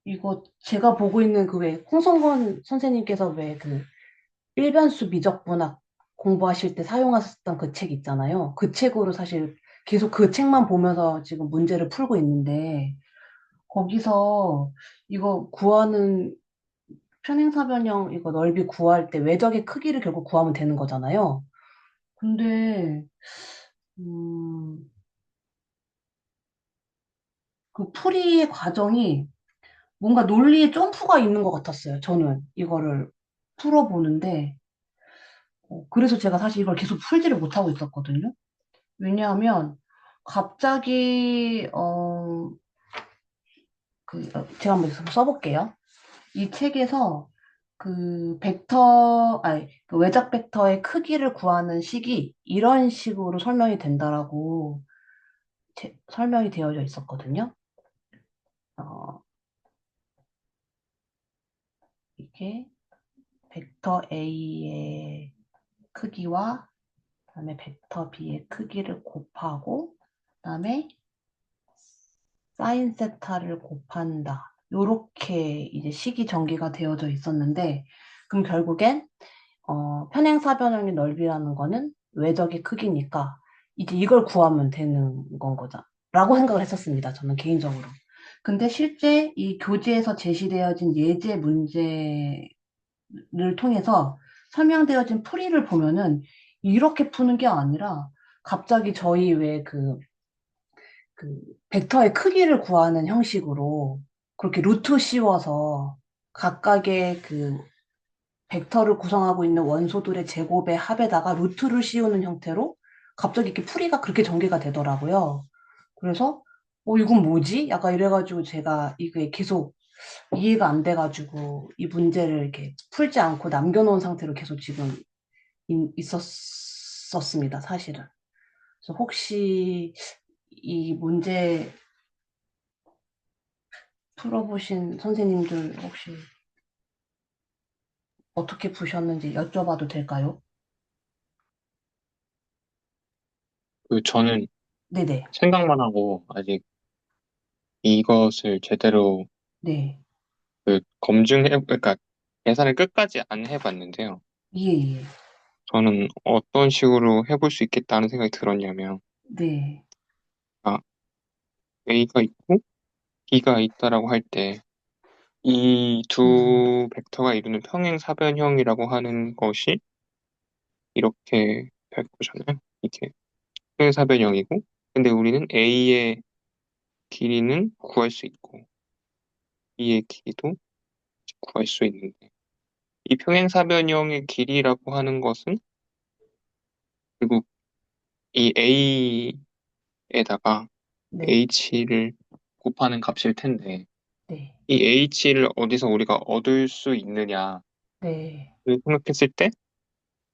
Speaker 1: 이거 제가 보고 있는 그 왜 홍성건 선생님께서 왜 그 일변수 미적분학 공부하실 때 사용하셨던 그 책 있잖아요. 그 책으로 사실 계속 그 책만 보면서 지금 문제를 풀고 있는데 거기서 이거 구하는 편행사변형 이거 넓이 구할 때 외적의 크기를 결국 구하면 되는 거잖아요. 근데 음, 그 풀이의 과정이 뭔가 논리의 점프가 있는 것 같았어요. 저는 이거를 풀어보는데 그래서 제가 사실 이걸 계속 풀지를 못하고 있었거든요. 왜냐하면 갑자기 제가 한번 써볼게요. 이 책에서 그 외작 벡터의 크기를 구하는 식이 이런 식으로 설명이 된다라고 설명이 되어져 있었거든요. 어, 이게 벡터 A의 크기와 그다음에 벡터 B의 크기를 곱하고 그다음에 사인 세타를 곱한다. 요렇게 이제 식이 전개가 되어져 있었는데 그럼 결국엔 편행사변형의 넓이라는 거는 외적의 크기니까 이제 이걸 구하면 되는 건 거죠. 라고 생각을 했었습니다. 저는 개인적으로. 근데 실제 이 교재에서 제시되어진 예제 문제를 통해서 설명되어진 풀이를 보면은 이렇게 푸는 게 아니라 갑자기 저희 왜 그 벡터의 크기를 구하는 형식으로 그렇게 루트 씌워서 각각의 그 벡터를 구성하고 있는 원소들의 제곱의 합에다가 루트를 씌우는 형태로 갑자기 이렇게 풀이가 그렇게 전개가 되더라고요. 그래서 이건 뭐지? 약간 이래가지고 제가 이게 계속 이해가 안 돼가지고 이 문제를 이렇게 풀지 않고 남겨놓은 상태로 계속 지금 있었습니다, 사실은. 그래서 혹시 이 문제 풀어보신 선생님들 혹시 어떻게 푸셨는지 여쭤봐도 될까요?
Speaker 3: 저는
Speaker 1: 네네.
Speaker 3: 생각만 하고 아직 이것을 제대로
Speaker 1: 네.
Speaker 3: 그러니까 계산을 끝까지 안 해봤는데요.
Speaker 1: 예, 예.
Speaker 3: 저는 어떤 식으로 해볼 수 있겠다는 생각이 들었냐면,
Speaker 1: 네.
Speaker 3: 아, A가 있고 B가 있다라고 할 때, 이
Speaker 1: 음,
Speaker 3: 두 벡터가 이루는 평행사변형이라고 하는 것이 이렇게 될 거잖아요. 이게 평행사변형이고, 근데 우리는 A의 길이는 구할 수 있고, B의 길이도 구할 수 있는데, 이 평행사변형의 길이라고 하는 것은 결국 이 A에다가
Speaker 1: 네.
Speaker 3: H를 곱하는 값일 텐데,
Speaker 1: 네.
Speaker 3: 이 H를 어디서 우리가 얻을 수 있느냐를
Speaker 1: 네.
Speaker 3: 생각했을 때,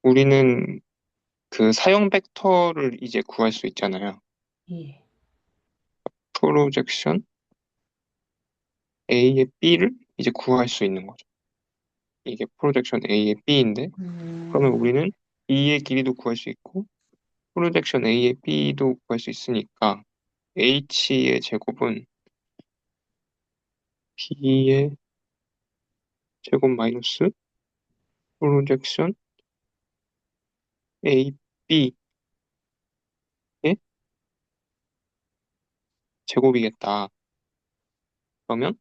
Speaker 3: 우리는 그 사용 벡터를 이제 구할 수 있잖아요.
Speaker 1: 예.
Speaker 3: 프로젝션 A의 B를 이제 구할 수 있는 거죠. 이게 프로젝션 A의 B인데, 그러면 우리는 B의 길이도 구할 수 있고, 프로젝션 A의 B도 구할 수 있으니까, H의 제곱은 B의 제곱 마이너스 프로젝션 A, B의 제곱이겠다. 그러면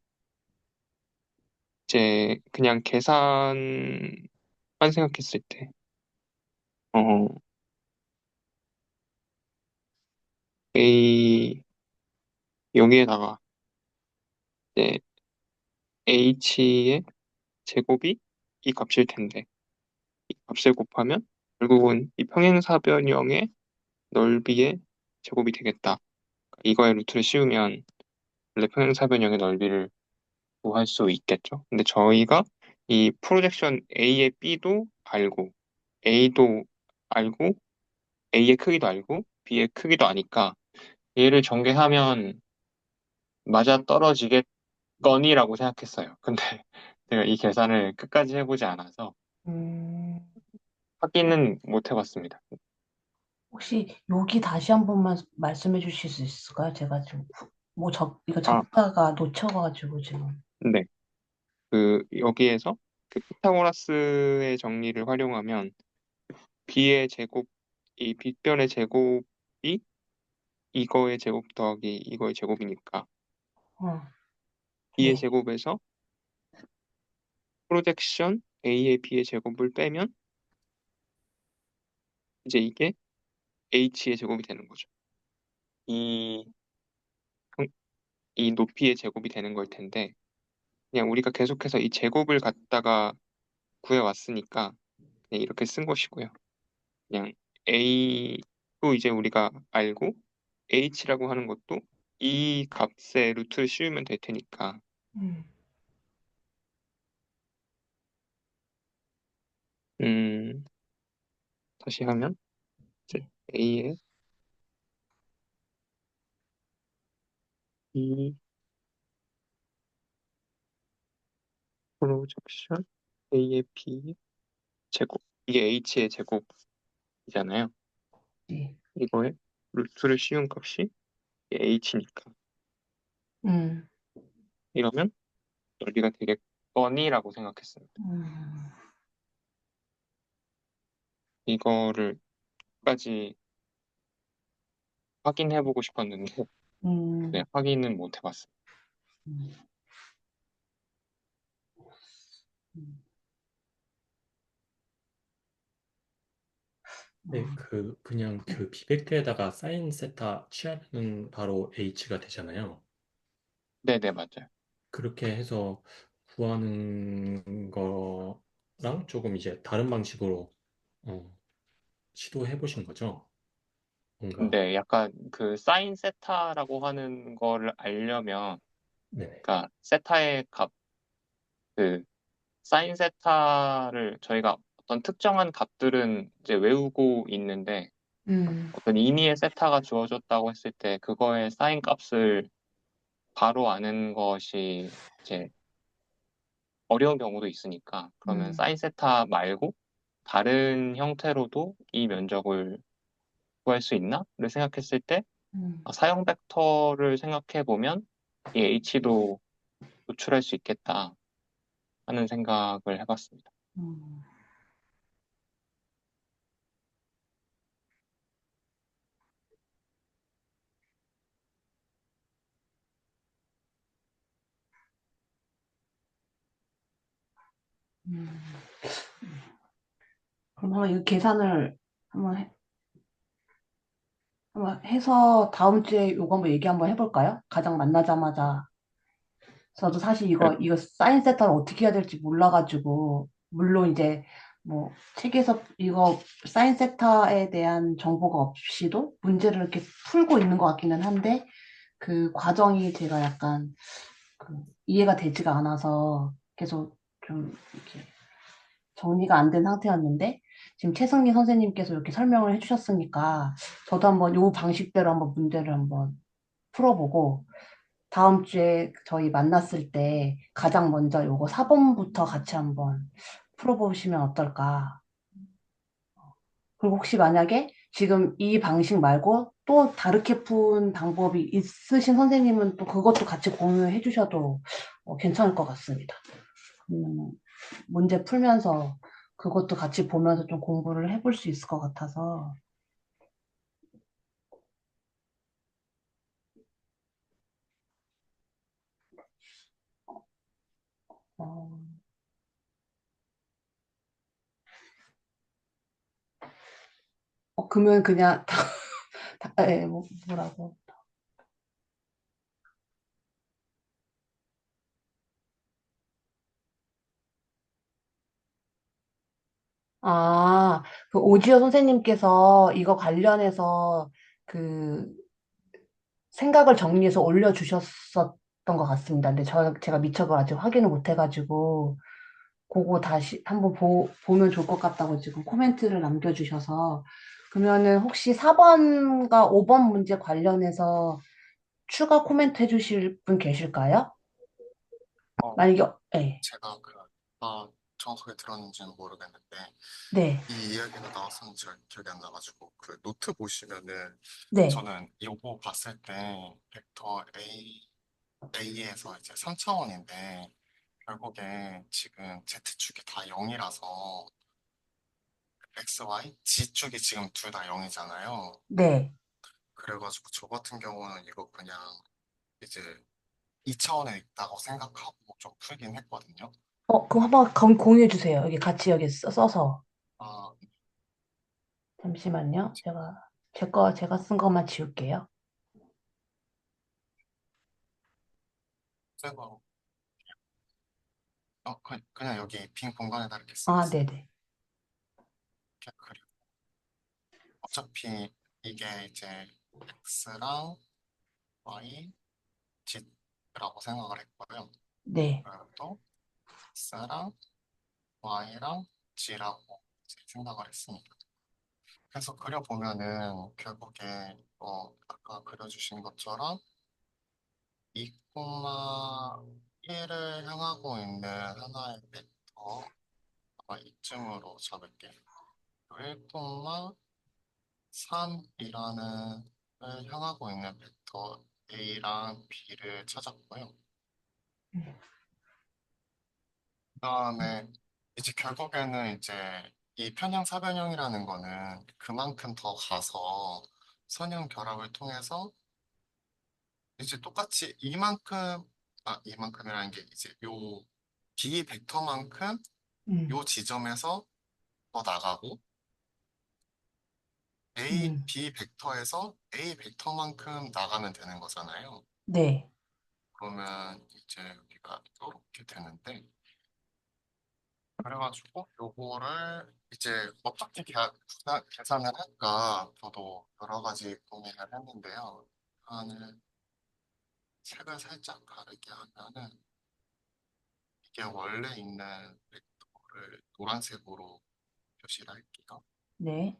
Speaker 3: 이제 그냥 계산만 생각했을 때, 어, A, 여기에다가 이제 H의 제곱이 이 값일 텐데, 이 값을 곱하면 결국은 이 평행사변형의 넓이의 제곱이 되겠다. 이거의 루트를 씌우면 원래 평행사변형의 넓이를 구할 수 있겠죠. 근데 저희가 이 프로젝션 A의 B도 알고, A도 알고, A의 크기도 알고, B의 크기도 아니까 얘를 전개하면 맞아 떨어지겠거니라고 생각했어요. 근데 제가 이 계산을 끝까지 해보지 않아서
Speaker 1: 음,
Speaker 3: 확인은 못 해봤습니다.
Speaker 1: 혹시 여기 다시 한 번만 말씀해 주실 수 있을까요? 제가 지금 이거
Speaker 3: 아,
Speaker 1: 적다가 놓쳐가지고 지금.
Speaker 3: 네. 여기에서 그 피타고라스의 정리를 활용하면 b의 제곱, 이 빗변의 제곱이 이거의 제곱 더하기 이거의 제곱이니까
Speaker 1: 어,
Speaker 3: b의
Speaker 1: 네.
Speaker 3: 제곱에서 프로젝션 a의 b의 제곱을 빼면 이제 이게 h의 제곱이 되는 거죠. 이, 평- 이 높이의 제곱이 되는 걸 텐데 그냥 우리가 계속해서 이 제곱을 갖다가 구해왔으니까 그냥 이렇게 쓴 것이고요. 그냥 a도 이제 우리가 알고 h라고 하는 것도 이 값의 루트를 씌우면 될 테니까
Speaker 1: 음,
Speaker 3: 음, 다시 하면 이제
Speaker 1: 네.
Speaker 3: a의 이 프로젝션 a의 b 제곱 이게 h의 제곱이잖아요.
Speaker 1: 네.
Speaker 3: 이거에 루트를 씌운 값이 h니까
Speaker 1: 음,
Speaker 3: 이러면 넓이가 되겠거니라고 생각했습니다.
Speaker 1: 음,
Speaker 3: 이거를 끝까지 확인해보고 싶었는데 네,
Speaker 1: 음,
Speaker 3: 확인은 못 해봤어요.
Speaker 1: 음, 음,
Speaker 2: 네, 그냥 그 비백트에다가 사인 세타 취하면 바로 H가 되잖아요.
Speaker 3: 네네, 맞아요.
Speaker 2: 그렇게 해서 구하는 거랑 조금 이제 다른 방식으로 어, 시도해 보신 거죠? 뭔가,
Speaker 3: 근데 약간 그 사인 세타라고 하는 거를 알려면,
Speaker 2: 네네.
Speaker 3: 그러니까 세타의 값, 그 사인 세타를 저희가 어떤 특정한 값들은 이제 외우고 있는데
Speaker 1: 음,
Speaker 3: 어떤 임의의 세타가 주어졌다고 했을 때 그거의 사인 값을 바로 아는 것이 이제 어려운 경우도 있으니까 그러면
Speaker 1: 음,
Speaker 3: 사인 세타 말고 다른 형태로도 이 면적을 구할 수 있나?를 생각했을 때
Speaker 1: 음,
Speaker 3: 사용 벡터를 생각해 보면 이 h도 노출할 수 있겠다 하는 생각을 해봤습니다.
Speaker 1: 음, 음. 그럼 한번 이 계산을 한번 한번 해서 다음 주에 요거 한번 얘기 한번 해볼까요? 가장 만나자마자. 저도 사실 이거 사인 세터를 어떻게 해야 될지 몰라가지고, 물론 이제 뭐 책에서 이거 사인 세터에 대한 정보가 없이도 문제를 이렇게 풀고 있는 것 같기는 한데, 그 과정이 제가 약간 이해가 되지가 않아서 계속 좀 이렇게 정리가 안 된 상태였는데, 지금 최승리 선생님께서 이렇게 설명을 해주셨으니까 저도 한번 요 방식대로 한번 문제를 한번 풀어보고 다음 주에 저희 만났을 때 가장 먼저 요거 4번부터 같이 한번 풀어보시면 어떨까. 그리고 혹시 만약에 지금 이 방식 말고 또 다르게 푼 방법이 있으신 선생님은 또 그것도 같이 공유해 주셔도 괜찮을 것 같습니다. 문제 풀면서 그것도 같이 보면서 좀 공부를 해볼 수 있을 것 같아서. 어, 그러면 그냥 뭐라고. 그 오지호 선생님께서 이거 관련해서 그 생각을 정리해서 올려주셨었던 것 같습니다. 근데 제가 미처 그걸 아직 확인을 못 해가지고, 그거 다시 한번 보면 좋을 것 같다고 지금 코멘트를 남겨주셔서, 그러면은 혹시 4번과 5번 문제 관련해서 추가 코멘트 해주실 분 계실까요?
Speaker 6: 어,
Speaker 1: 만약에, 네.
Speaker 6: 제가 정확하게 들었는지는 모르겠는데,
Speaker 1: 네,
Speaker 6: 이 이야기가 나왔었는지 잘 기억이 안 나가지고, 그 노트 보시면은,
Speaker 1: 네,
Speaker 6: 저는 요거 봤을 때, 벡터 A에서 이제 3차원인데, 결국에 지금 Z축이 다 0이라서, X, Y, G축이 지금 둘 다 0이잖아요.
Speaker 1: 네.
Speaker 6: 그래가지고 저 같은 경우는 이거 그냥 이제 2차원에 있다고 생각하고 좀 풀긴 했거든요.
Speaker 1: 그럼 한번 공유해 주세요. 여기 같이 여기 써서.
Speaker 6: 아,
Speaker 1: 잠시만요. 제가 쓴 것만 지울게요.
Speaker 6: 새거 그냥 여기 빈 공간에다 이렇게
Speaker 1: 아,
Speaker 6: 쓰겠습니다.
Speaker 1: 네네.
Speaker 6: 그리고 어차피 이게 이제 x랑 y, z라고 생각을 했고요.
Speaker 1: 네,
Speaker 6: 그리고 또 x랑 y랑 g라고 이제 생각을 했습니다. 그래서 그려보면은 결국에 아까 그려주신 것처럼 2,1을 향하고 있는 하나의 벡터 아마 이쯤으로 잡을게요. 1,3이라는 을 향하고 있는 벡터 A랑 B를 찾았고요. 그다음에 이제 결국에는 이제 이 편형 사변형이라는 거는 그만큼 더 가서 선형 결합을 통해서 이제 똑같이 이만큼이라는 게 이제 요 B 벡터만큼
Speaker 1: 음,
Speaker 6: 요 지점에서 더 나가고
Speaker 1: 음,
Speaker 6: B 벡터에서 A 벡터만큼 나가면 되는 거잖아요.
Speaker 1: 네,
Speaker 6: 그러면 이제 여기가 이렇게 되는데 그래가지고 요거를 이제 어떻게 계산을 할까 저도 여러 가지 고민을 했는데요. 하나는 색을 살짝 다르게 하면은 이게 원래 있는 벡터를 노란색으로 표시를 할게요.
Speaker 1: 네,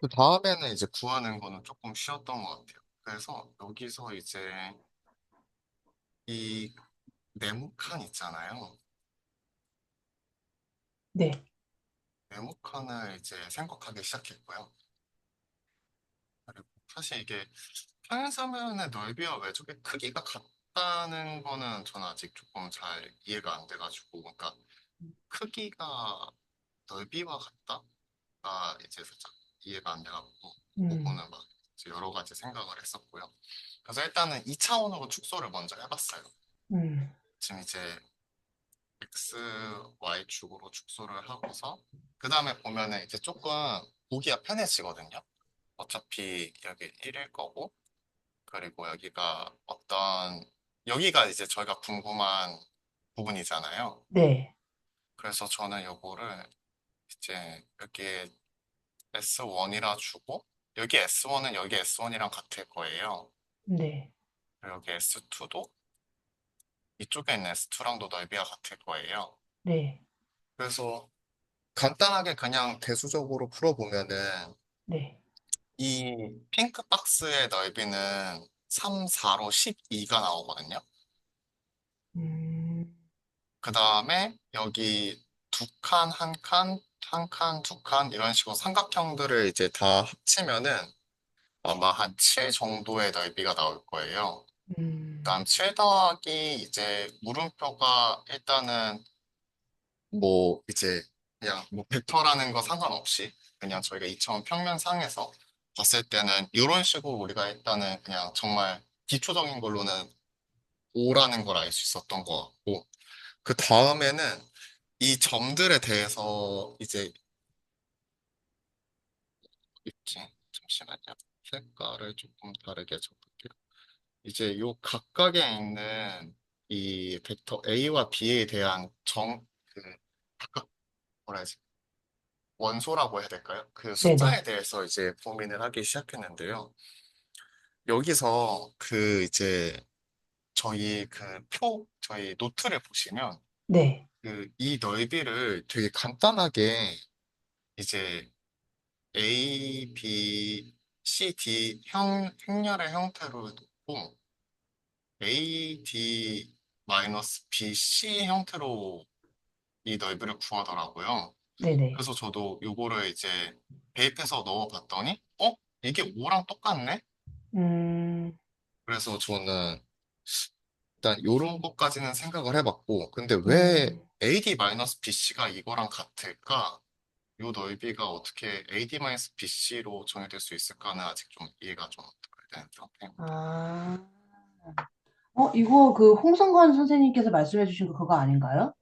Speaker 6: 그 다음에는 이제 구하는 거는 조금 쉬웠던 것 같아요. 그래서 여기서 이제 이 네모칸 있잖아요.
Speaker 1: 네,
Speaker 6: 네모칸을 이제 생각하기 시작했고요. 그리고 사실 이게 평행사면의 넓이와 외적의 크기가 같다는 거는 저는 아직 조금 잘 이해가 안 돼가지고, 그러니까 크기가 넓이와 같다가 이제 살짝 이해가 안 돼가지고, 그
Speaker 1: 음,
Speaker 6: 부분은 막 이제 여러 가지 생각을 했었고요. 그래서 일단은 2차원으로 축소를 먼저 해봤어요.
Speaker 1: 음,
Speaker 6: 지금 이제 X, Y 축으로 축소를 하고서, 그 다음에 보면은 이제 조금 보기가 편해지거든요. 어차피 여기 1일 거고, 그리고 여기가 이제 저희가 궁금한 부분이잖아요.
Speaker 1: 네,
Speaker 6: 그래서 저는 요거를 이제 여기에 S1이라 주고, 여기 S1은 여기 S1이랑 같을 거예요.
Speaker 1: 네,
Speaker 6: 그리고 여기 S2도 이쪽에 있는 S2랑도 넓이가 같을 거예요.
Speaker 1: 네,
Speaker 6: 그래서 간단하게 그냥 대수적으로 풀어보면은
Speaker 1: 네.
Speaker 6: 이 핑크 박스의 넓이는 3, 4로 12가 나오거든요.
Speaker 1: 음,
Speaker 6: 그 다음에 여기 두 칸, 한 칸, 한 칸, 두 칸 이런 식으로 삼각형들을 이제 다 합치면은 아마 한 7 정도의 넓이가 나올 거예요.
Speaker 1: 음,
Speaker 6: 그다음 7 더하기 이제 물음표가 일단은 뭐 이제 그냥 뭐 벡터라는 거 상관없이 그냥 저희가 2차원 평면상에서 봤을 때는 이런 식으로 우리가 일단은 그냥 정말 기초적인 걸로는 5라는 걸 알 수 있었던 것 같고 그 다음에는 이 점들에 대해서 이제 있지 잠시만요 색깔을 조금 다르게 적을게요. 이제 요 각각에 있는 이 벡터 A와 B에 대한 그 각각 뭐라 해야지 원소라고 해야 될까요? 그 숫자에
Speaker 1: 네네.
Speaker 6: 대해서 이제 고민을 하기 시작했는데요. 여기서 그 이제 저희 노트를 보시면
Speaker 1: 네.
Speaker 6: 그 이 넓이를 되게 간단하게 이제 A, B, C, D 행렬의 형태로 놓고 A, D 마이너스 B, C 형태로 이 넓이를 구하더라고요.
Speaker 1: 네네.
Speaker 6: 그래서 저도 요거를 이제 대입해서 넣어봤더니 이게 5랑 똑같네?
Speaker 1: 음,
Speaker 6: 그래서 저는 일단 요런 것까지는 생각을 해봤고 근데 왜
Speaker 1: 음,
Speaker 6: AD-BC가 이거랑 같을까? 요 넓이가 어떻게 AD-BC로 정의될 수 있을까는 아직 좀 이해가 좀 덜 되는 상태입니다.
Speaker 1: 아, 이거 그 홍성관 선생님께서 말씀해 주신 거 그거 아닌가요?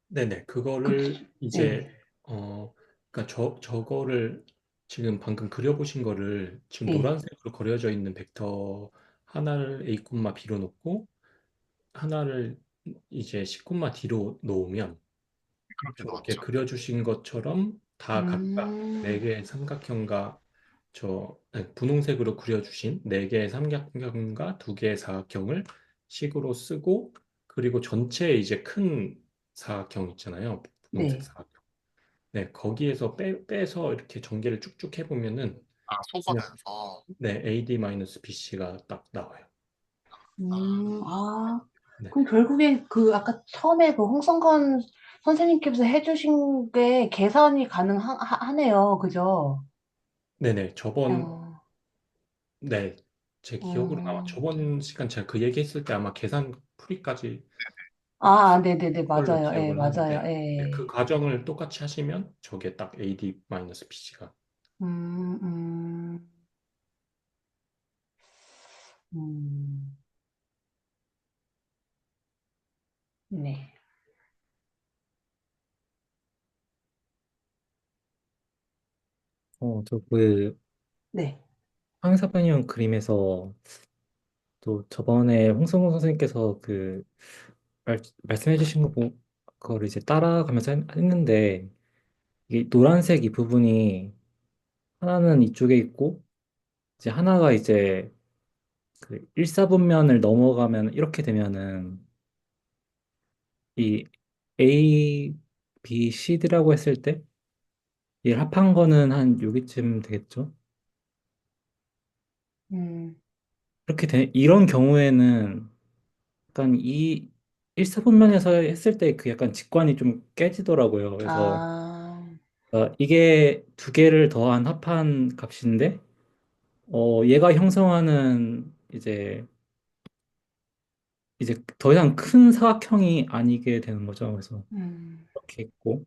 Speaker 2: 네네.
Speaker 1: 그,
Speaker 2: 그거를 이제,
Speaker 1: 예,
Speaker 2: 그러니까 저거를 지금 방금 그려보신 거를 지금
Speaker 1: 예,
Speaker 2: 노란색으로 그려져 있는 벡터 하나를 A, B로 놓고 하나를 이제 C, D로 놓으면
Speaker 6: 그렇게
Speaker 2: 저렇게
Speaker 6: 나왔죠.
Speaker 2: 그려주신 것처럼 다 각각 네
Speaker 1: 음,
Speaker 2: 개의 삼각형과 아니, 분홍색으로 그려주신 네 개의 삼각형과 두 개의 사각형을 식으로 쓰고 그리고 전체 이제 큰 사각형 있잖아요. 분홍색
Speaker 1: 네.
Speaker 2: 사각형. 네, 거기에서 빼서 이렇게 전개를 쭉쭉 해보면은
Speaker 6: 아,
Speaker 2: 그냥
Speaker 6: 속어내서.
Speaker 2: 네, AD-BC가 딱 나와요.
Speaker 1: 아,
Speaker 2: 네.
Speaker 1: 그럼 결국엔 그 아까 처음에 그 홍성건 선생님께서 해주신 게 계산이 가능하네요. 그죠?
Speaker 2: 네네,
Speaker 1: 어,
Speaker 2: 네, 제 기억으로 아마
Speaker 1: 음.
Speaker 2: 저번 시간 제가 그 얘기했을 때 아마 계산 풀이까지
Speaker 1: 네네네,
Speaker 2: 한 걸로
Speaker 1: 맞아요. 예,
Speaker 2: 기억을
Speaker 1: 맞아요.
Speaker 2: 하는데 네, 그
Speaker 1: 예.
Speaker 2: 과정을 똑같이 하시면 저게 딱 AD-BC가
Speaker 1: 음, 음, 음, 네.
Speaker 4: 저 그
Speaker 1: 네,
Speaker 4: 황사변형 그림에서 또 저번에 홍성호 선생님께서 그 말씀해 주신 거를 이제 따라가면서 했는데 이게 노란색 이 부분이 하나는 이쪽에 있고 이제 하나가 이제 그 1사분면을 넘어가면 이렇게 되면은 이 A, B, C라고 했을 때 이 합한 거는 한 여기쯤 되겠죠?
Speaker 1: 음,
Speaker 4: 이런 경우에는 약간 이 1사분면에서 했을 때 그 약간 직관이 좀 깨지더라고요. 그래서
Speaker 1: 아,
Speaker 4: 이게 두 개를 더한 합한 값인데 얘가 형성하는 이제 더 이상 큰 사각형이 아니게 되는 거죠. 그래서
Speaker 1: 음,
Speaker 4: 이렇게 있고.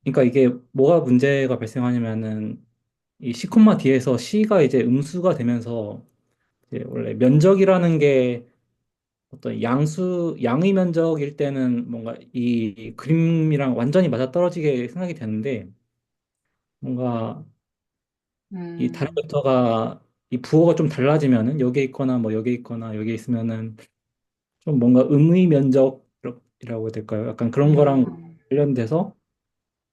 Speaker 4: 그러니까 이게 뭐가 문제가 발생하냐면은 이 C, D에서 C가 이제 음수가 되면서 이제 원래 면적이라는 게 어떤 양의 면적일 때는 뭔가 이 그림이랑 완전히 맞아떨어지게 생각이 되는데 뭔가 이 다른
Speaker 1: 음,
Speaker 4: 벡터가 이 부호가 좀 달라지면은 여기에 있거나 뭐 여기에 있거나 여기에 있으면은 좀 뭔가 음의 면적이라고 해야 될까요? 약간 그런 거랑
Speaker 1: 음,
Speaker 4: 관련돼서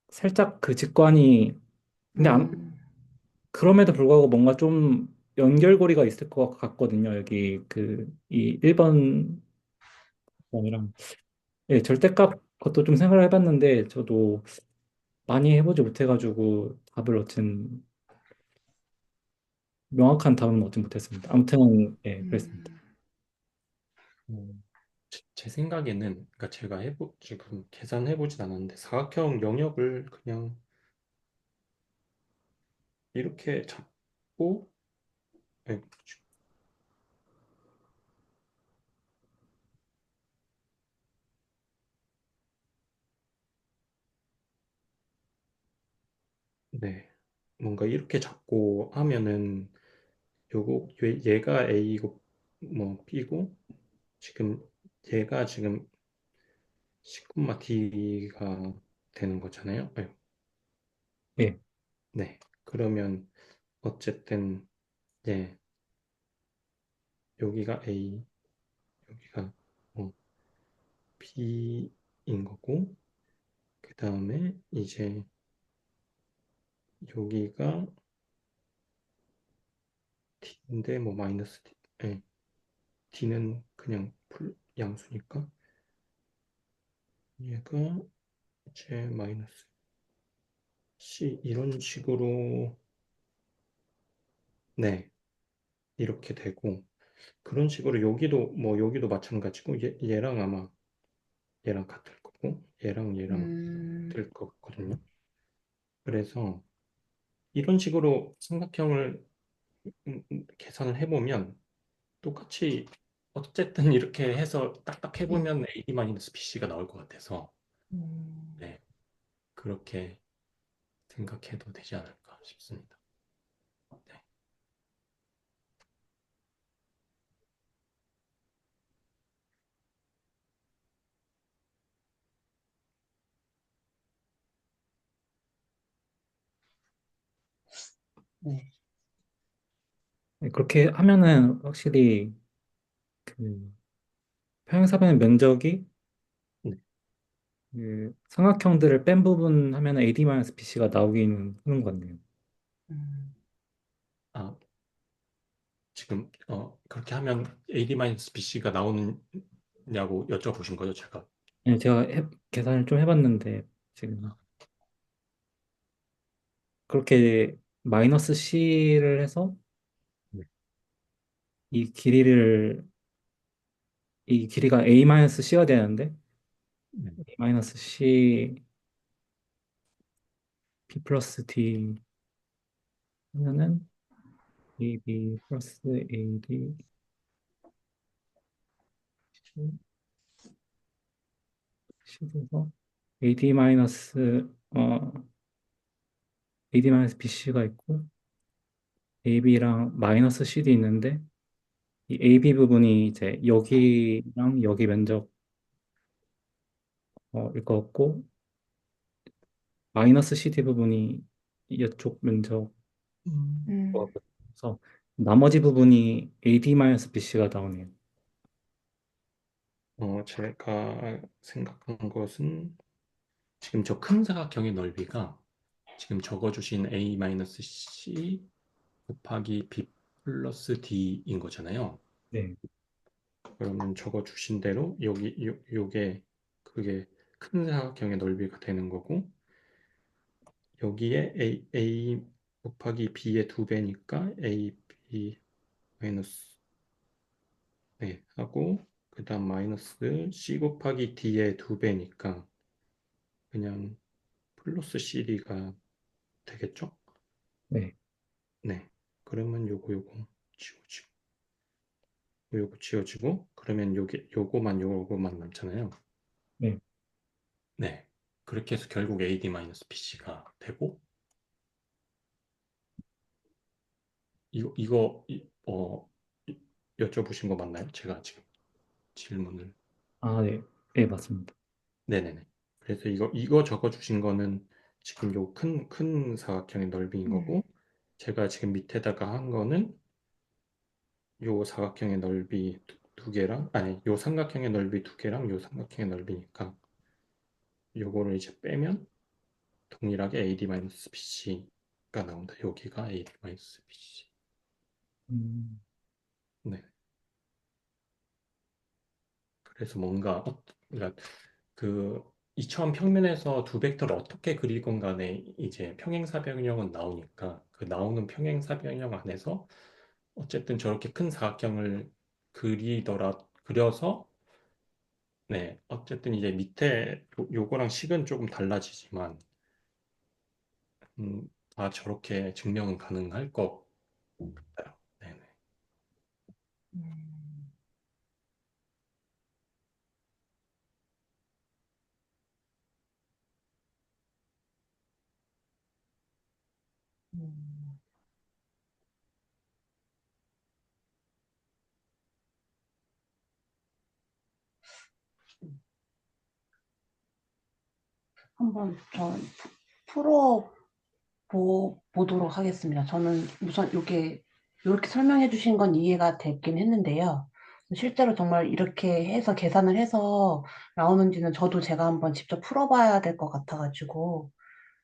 Speaker 4: 살짝 그 직관이 근데
Speaker 1: 음,
Speaker 4: 그럼에도 불구하고 뭔가 좀 연결고리가 있을 것 같거든요. 여기 그 이 1번 이랑 예, 절대값 것도 좀 생각을 해봤는데 저도 많이 해보지 못해가지고 답을 얻진 명확한 답은 얻지 못했습니다. 아무튼 예, 그랬습니다.
Speaker 1: 음,
Speaker 2: 제 생각에는, 그러니까 제가 지금 계산해보진 않았는데, 사각형 영역을 그냥 이렇게 잡고, 네, 네, 뭔가 이렇게 잡고 하면은, 얘가 A고, 뭐, B고, 지금 얘가 지금 시그마 D가 되는 거잖아요.
Speaker 4: 예,
Speaker 2: 네, 그러면 어쨌든, 예, 여기가 A, 여기가 뭐 B인 거고, 그 다음에 이제 여기가 D인데 뭐 마이너스 D, 예, D는 그냥 양수니까 얘가 이제 마이너스 C 이런 식으로 네 이렇게 되고 그런 식으로 여기도 마찬가지고 얘랑 아마 얘랑 같을 거고 얘랑
Speaker 1: 음,
Speaker 2: 같을 것 같거든요. 그래서 이런 식으로 삼각형을 계산을 해보면 똑같이 어쨌든 이렇게 해서 딱딱
Speaker 1: 음,
Speaker 2: 해보면 AD-BC가 나올 것 같아서
Speaker 1: 음,
Speaker 2: 네, 그렇게 생각해도 되지 않을까 싶습니다. 네.
Speaker 1: 네.
Speaker 4: 예, 그렇게 하면은 확실히 그 평행사변의 면적이
Speaker 2: 네.
Speaker 4: 그 삼각형들을 뺀 부분 하면 AD-BC가 나오긴 하는 것 같네요.
Speaker 1: 음,
Speaker 2: 아, 지금 그렇게 하면 AD-BC가 나오느냐고 여쭤보신 거죠, 제가.
Speaker 4: 예, 제가 계산을 좀 해봤는데 지금 그렇게 마이너스 C를 해서
Speaker 2: 네.
Speaker 4: 이 길이를 이 길이가 A-C가 되는데
Speaker 2: 네.
Speaker 4: A-C B 플러스 D 하면은 AB 플러스 AD C에서 AD 마이너스 AD 마이너스 BC가 있고 AB랑 마이너스 CD 있는데 이 AB 부분이 이제 여기랑 여기 면적 일 것 같고 마이너스 CD 부분이 이쪽 면적 것
Speaker 1: 음,
Speaker 4: 같거든요. 그래서 나머지 부분이 AD 마이너스 BC가 나오네요.
Speaker 2: 제가 생각한 것은 지금 저 큰 사각형의 넓이가 지금 적어주신 A-C 곱하기 B 플러스 D인 거잖아요.
Speaker 4: 네,
Speaker 2: 그러면 적어주신 대로 요게 그게 큰 사각형의 넓이가 되는 거고 여기에 A 곱하기 B의 두 배니까 AB 마이너스 네, 하고 그 다음 마이너스 C 곱하기 D의 두 배니까 그냥 플러스 CD가 되겠죠?
Speaker 4: 네,
Speaker 2: 네. 그러면 지워지고 요거 지워지고 그러면 요거만 남잖아요.
Speaker 4: 네.
Speaker 2: 네. 그렇게 해서 결국 AD-BC가 되고 이- 여쭤보신 거 맞나요? 제가 지금 질문을
Speaker 4: 아, 네, 네, 맞습니다.
Speaker 2: 네네네. 그래서 이거 적어주신 거는 지금 요 큰 사각형의 넓이인
Speaker 1: 음,
Speaker 2: 거고, 제가 지금 밑에다가 한 거는 요 사각형의 넓이 두 개랑, 아니, 요 삼각형의 넓이 두 개랑 요 삼각형의 넓이니까, 요거를 이제 빼면 동일하게 AD-BC가 나온다. 여기가 AD-BC.
Speaker 4: 음,
Speaker 2: 네. 그래서 뭔가, 그러니까 그 이차원 평면에서 두 벡터를 어떻게 그리건 간에 이제 평행사변형은 나오니까 그 나오는 평행사변형 안에서 어쨌든 저렇게 큰 사각형을 그려서 네, 어쨌든 이제 밑에 요거랑 식은 조금 달라지지만 다 저렇게 증명은 가능할 것 같아요. 네네.
Speaker 1: 음, 음. 한번 저 보도록 하겠습니다. 저는 우선 이게 이렇게 설명해 주신 건 이해가 되긴 했는데요. 실제로 정말 이렇게 해서 계산을 해서 나오는지는 저도 제가 한번 직접 풀어봐야 될 것 같아가지고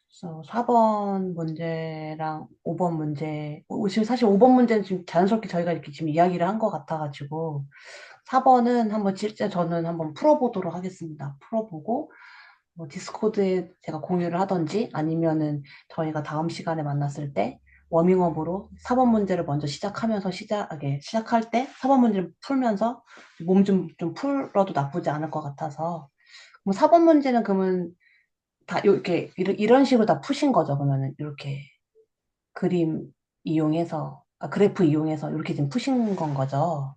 Speaker 1: 그래서 4번 문제랑 5번 문제, 지금 사실 5번 문제는 지금 자연스럽게 저희가 이렇게 지금 이야기를 한 것 같아가지고 4번은 한번 실제 저는 한번 풀어보도록 하겠습니다. 풀어보고 뭐 디스코드에 제가 공유를 하던지 아니면은 저희가 다음 시간에 만났을 때 워밍업으로 4번 문제를 먼저 시작하면서 시작할 때 4번 문제를 풀면서 몸 좀 풀어도 나쁘지 않을 것 같아서 뭐 4번 문제는 그러면 다 이렇게 이런 식으로 다 푸신 거죠. 그러면은 이렇게 그림 이용해서 그래프 이용해서 이렇게 지금 푸신 건 거죠.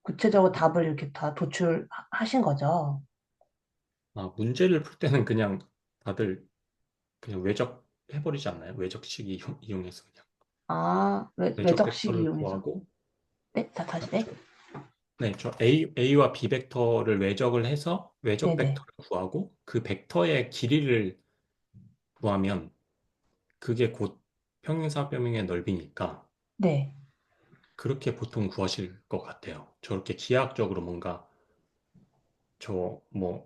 Speaker 1: 구체적으로 답을 이렇게 다 도출하신 거죠.
Speaker 2: 아, 문제를 풀 때는 그냥 다들 그냥 외적 해버리지 않나요? 외적식 이용해서 그냥 외적
Speaker 1: 외적식
Speaker 2: 벡터를
Speaker 1: 이용해서.
Speaker 2: 구하고
Speaker 1: 네, 자, 다시, 네.
Speaker 2: 네, 저 A와 B 벡터를 외적을 해서 외적
Speaker 1: 네네.
Speaker 2: 벡터를 구하고 그 벡터의 길이를 구하면 그게 곧 평행사변형의 넓이니까
Speaker 1: 네.
Speaker 2: 그렇게 보통 구하실 것 같아요. 저렇게 기하학적으로 뭔가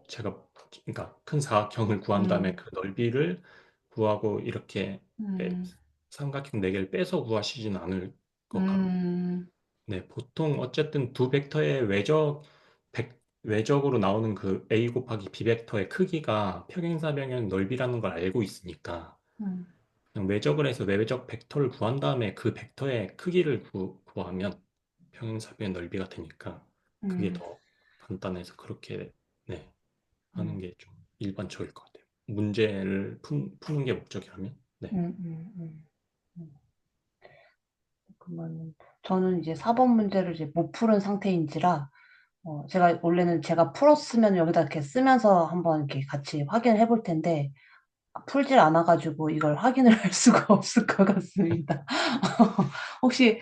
Speaker 2: 제가 그러니까 큰 사각형을 구한 다음에
Speaker 1: 음,
Speaker 2: 그 넓이를 구하고 이렇게
Speaker 1: 음,
Speaker 2: 삼각형 4개를 빼서 구하시진 않을 것 같고
Speaker 1: 음,
Speaker 2: 네, 보통 어쨌든 두 벡터의 외적으로 나오는 그 A 곱하기 B 벡터의 크기가 평행사변형 넓이라는 걸 알고 있으니까
Speaker 1: 음,
Speaker 2: 그냥 외적을 해서 외적 벡터를 구한 다음에 그 벡터의 크기를 구하면 평행사변 넓이가 되니까 그게
Speaker 1: 음,
Speaker 2: 더 간단해서 그렇게 네, 하는
Speaker 1: 음,
Speaker 2: 게 좀 일반적일 것 같아요. 문제를 푸는 게 목적이라면 네.
Speaker 1: 음, 음, 음. 음. 그러면 저는 이제 4번 문제를 이제 못 푸른 상태인지라 제가 원래는 제가 풀었으면 여기다 이렇게 쓰면서 한번 이렇게 같이 확인을 해볼 텐데 풀질 않아가지고 이걸 확인을 할 수가 없을 것 같습니다. 혹시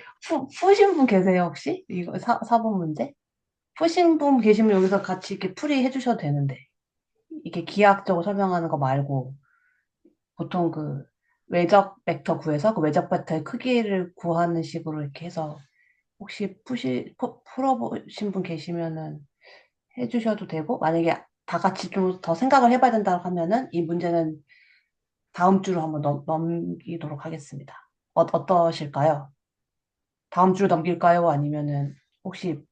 Speaker 1: 푸신 분 계세요, 혹시? 이거 4번 문제? 푸신 분 계시면 여기서 같이 이렇게 풀이해 주셔도 되는데. 이게 기하학적으로 설명하는 거 말고, 보통 그 외적 벡터 구해서 그 외적 벡터의 크기를 구하는 식으로 이렇게 해서, 혹시 풀어보신 분 계시면은 해 주셔도 되고, 만약에 다 같이 좀 더 생각을 해봐야 된다고 하면은 이 문제는 다음 주로 한번 넘기도록 하겠습니다. 어떠실까요? 다음 주로 넘길까요? 아니면은 혹시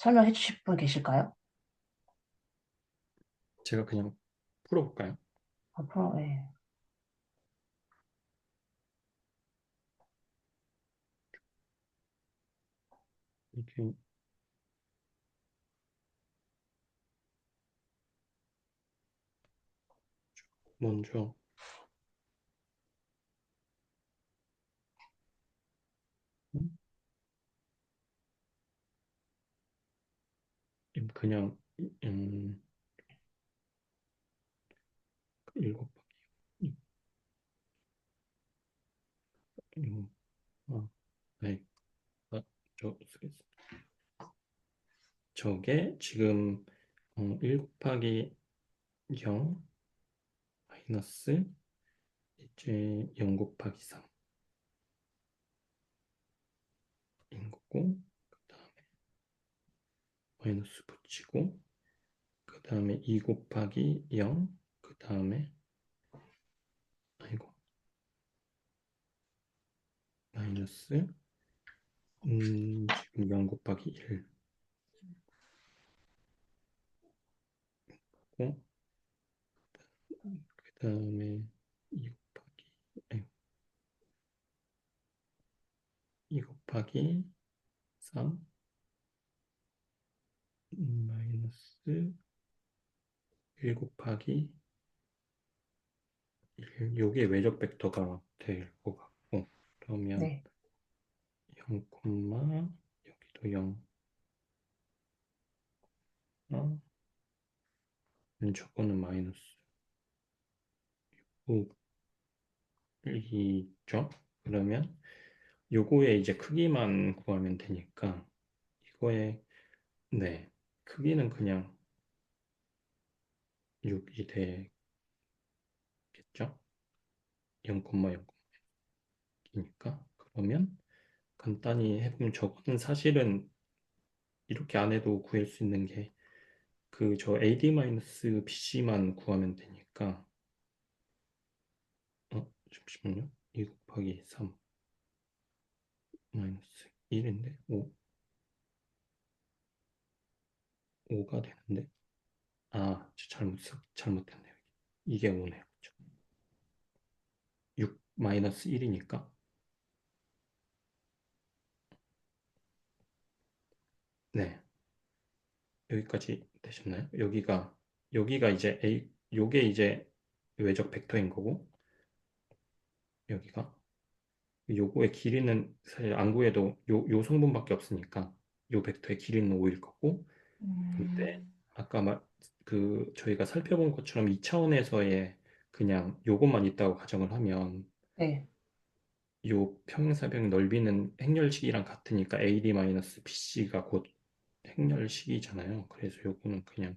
Speaker 1: 설명해 주실 분 계실까요?
Speaker 2: 제가 그냥 풀어볼까요?
Speaker 1: 앞으로, 예.
Speaker 2: 이렇게 먼저 그냥 음, 7 아, 네. 아, 쓰겠습니다. 저게 지금 1 곱하기 0 마이너스 이제 0 곱하기 3인 거고 그 다음에 마이너스 붙이고 그 다음에 2 곱하기 0 그 다음에 아이고 마이너스 지금 0 곱하기 1고 그다음에 2 곱하기 아이고, 2 곱하기 3 마이너스 1 곱하기 1. 요게 외적 벡터가 될 것 같고 그러면
Speaker 1: 네.
Speaker 2: 0, 여기도 0, 저거는 마이너스 5이죠. 그러면 요거의 이제 크기만 구하면 되니까 이거의 네 크기는 그냥 6이 되겠죠. 0,0이니까 그러면 간단히 해보면 저거는 사실은 이렇게 안 해도 구할 수 있는 게 그 저 AD-BC만 구하면 되니까 잠시만요. 2 곱하기 3 마이너스 1인데 5가 되는데 잘못했네요. 이게 5네요. 6 마이너스 1이니까 네 여기까지 되셨나요? 여기가 이제 요게 이제 외적 벡터인 거고 여기가 요거의 길이는 사실 안 구해도 요 성분밖에 없으니까 요 벡터의 길이는 5일 거고 근데 아까 저희가 살펴본 것처럼 2차원에서의 그냥 요것만 있다고 가정을 하면
Speaker 1: 네.
Speaker 2: 요 평행사변 넓이는 행렬식이랑 같으니까 AD-BC가 곧 행렬식이잖아요. 그래서 요거는 그냥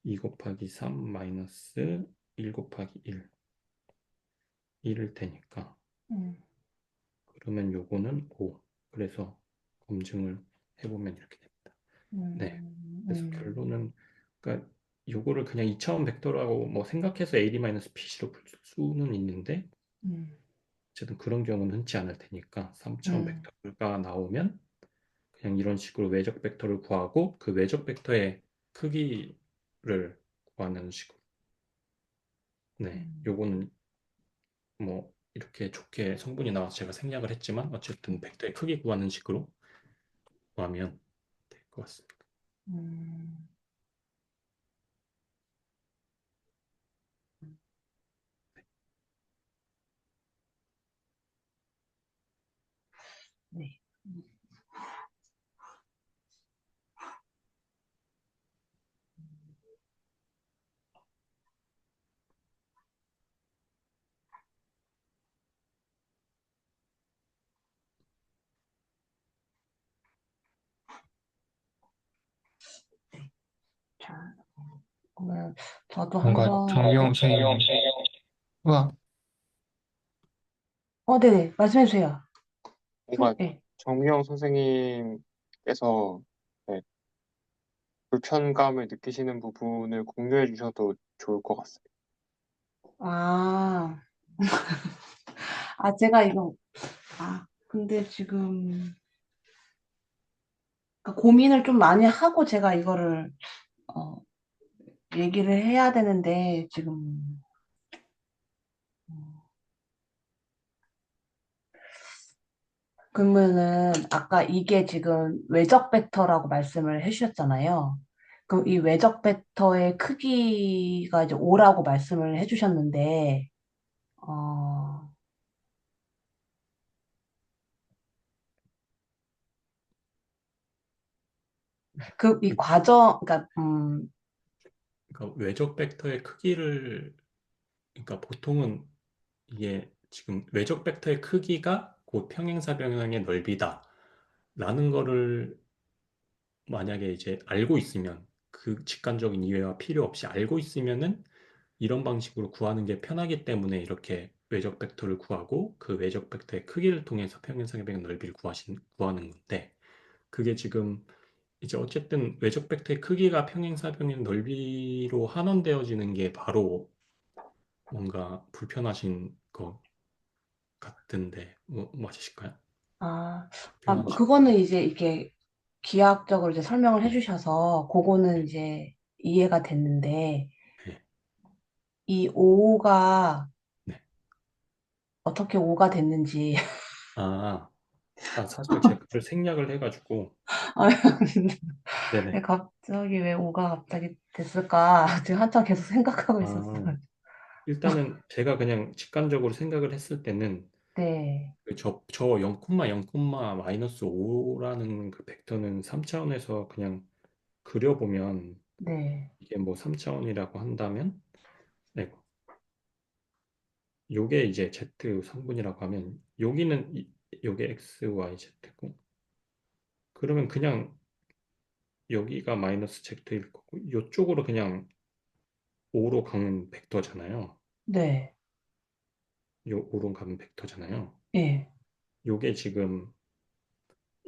Speaker 2: 2 곱하기 3 마이너스 1 곱하기 1일 테니까
Speaker 1: 음,
Speaker 2: 그러면 요거는 5. 그래서 검증을 해보면 이렇게 됩니다. 네. 그래서 결론은 그러니까 요거를 그냥 2차원 벡터라고 뭐 생각해서 AD-BC로 풀 수는 있는데
Speaker 1: 음,
Speaker 2: 어쨌든 그런 경우는 흔치 않을 테니까 3차원
Speaker 1: 음,
Speaker 2: 벡터가 나오면 그냥 이런 식으로 외적 벡터를 구하고 그 외적 벡터의 크기를 구하는 식으로 네, 요거는 뭐 이렇게 좋게 성분이 나와서 제가 생략을 했지만 어쨌든 벡터의 크기 구하는 식으로 구하면 될 것 같습니다.
Speaker 1: 음, 네. 자, 그러면 저도
Speaker 3: 뭔가
Speaker 1: 한번,
Speaker 3: 정기용 선생님, 우와,
Speaker 1: 네네, 말씀해 주세요.
Speaker 3: 뭔가
Speaker 1: 네.
Speaker 3: 정기용 선생님께서 네, 불편감을 느끼시는 부분을 공유해 주셔도 좋을 것 같습니다.
Speaker 1: 아, 제가 이거, 근데 지금, 그러니까 고민을 좀 많이 하고 제가 이거를, 어, 얘기를 해야 되는데, 지금, 그러면은, 아까 이게 지금 외적 벡터라고 말씀을 해주셨잖아요. 그럼 이 외적 벡터의 크기가 이제 5라고 말씀을 해주셨는데, 어, 이 과정, 그러니까,
Speaker 2: 그러니까 외적 벡터의 크기를 그러니까 보통은 이게 지금 외적 벡터의 크기가 곧 평행사변형의 넓이다 라는 거를 만약에 이제 알고 있으면 그 직관적인 이해가 필요 없이 알고 있으면은 이런 방식으로 구하는 게 편하기 때문에 이렇게 외적 벡터를 구하고 그 외적 벡터의 크기를 통해서 평행사변형 넓이를 구하는 건데 그게 지금 이제 어쨌든 외적 벡터의 크기가 평행사변형 넓이로 환원되어지는 게 바로 뭔가 불편하신 것 같은데 맞으실까요?
Speaker 1: 아,
Speaker 2: 불편하신
Speaker 1: 그거는 이제 이렇게 기하학적으로 이제 설명을
Speaker 2: 네,
Speaker 1: 해주셔서, 그거는
Speaker 2: 네,
Speaker 1: 이제 이해가 됐는데,
Speaker 2: 네.
Speaker 1: 이 5가
Speaker 2: 네.
Speaker 1: 어떻게 5가 됐는지.
Speaker 2: 아, 사실 제가 그걸 생략을 해가지고,
Speaker 1: 아,
Speaker 2: 네네.
Speaker 1: 갑자기 왜 5가 갑자기 됐을까? 지금 한참 계속 생각하고
Speaker 2: 아,
Speaker 1: 있었어요.
Speaker 2: 일단은 제가 그냥 직관적으로 생각을 했을 때는
Speaker 1: 네,
Speaker 2: 저 0, 0, 마이너스 5라는 그 벡터는 3차원에서 그냥 그려보면
Speaker 1: 네,
Speaker 2: 이게 뭐 3차원이라고 한다면 네, 요게 이제 Z 성분이라고 하면 여기는 요게 X, Y, Z고 그러면 그냥 여기가 마이너스 Z일 거고 요쪽으로 그냥 5로 가는 벡터잖아요.
Speaker 1: 네,
Speaker 2: 요 5로 가는 벡터잖아요.
Speaker 1: 예,
Speaker 2: 요게 지금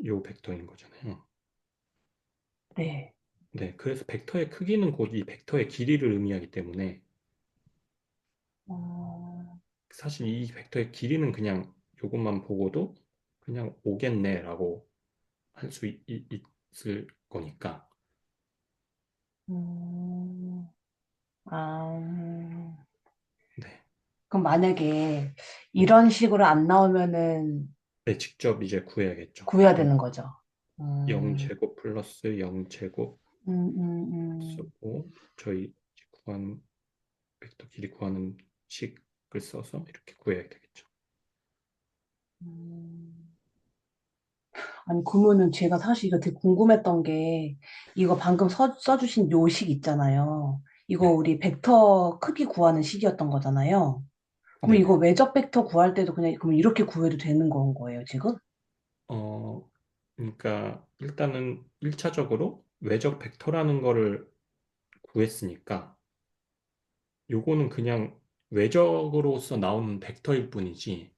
Speaker 2: 요 벡터인 거잖아요.
Speaker 1: 네.
Speaker 2: 네, 그래서 벡터의 크기는 곧 이 벡터의 길이를 의미하기 때문에
Speaker 1: 어,
Speaker 2: 사실 이 벡터의 길이는 그냥 요것만 보고도 그냥 오겠네라고 할 수 있을 거니까.
Speaker 1: 음, 아,
Speaker 2: 네.
Speaker 1: 그럼 만약에
Speaker 2: 네.
Speaker 1: 이런 식으로 안 나오면은
Speaker 2: 네, 직접 이제 구해야겠죠.
Speaker 1: 구해야 되는 거죠. 음,
Speaker 2: 0제곱 플러스 0제곱
Speaker 1: 음, 음,
Speaker 2: 쓰고 저희 구한 벡터 길이 구하는 식을 써서 이렇게 구해야 되겠죠.
Speaker 1: 음. 아니, 그러면은 제가 사실 이거 되게 궁금했던 게, 이거 방금 써주신 요식 있잖아요. 이거
Speaker 2: 네.
Speaker 1: 우리 벡터 크기 구하는 식이었던 거잖아요. 그럼 이거
Speaker 2: 네네.
Speaker 1: 외적 벡터 구할 때도 그냥, 그럼 이렇게 구해도 되는 건 거예요, 지금?
Speaker 2: 어, 그러니까 일단은 1차적으로 외적 벡터라는 거를 구했으니까 요거는 그냥 외적으로서 나오는 벡터일 뿐이지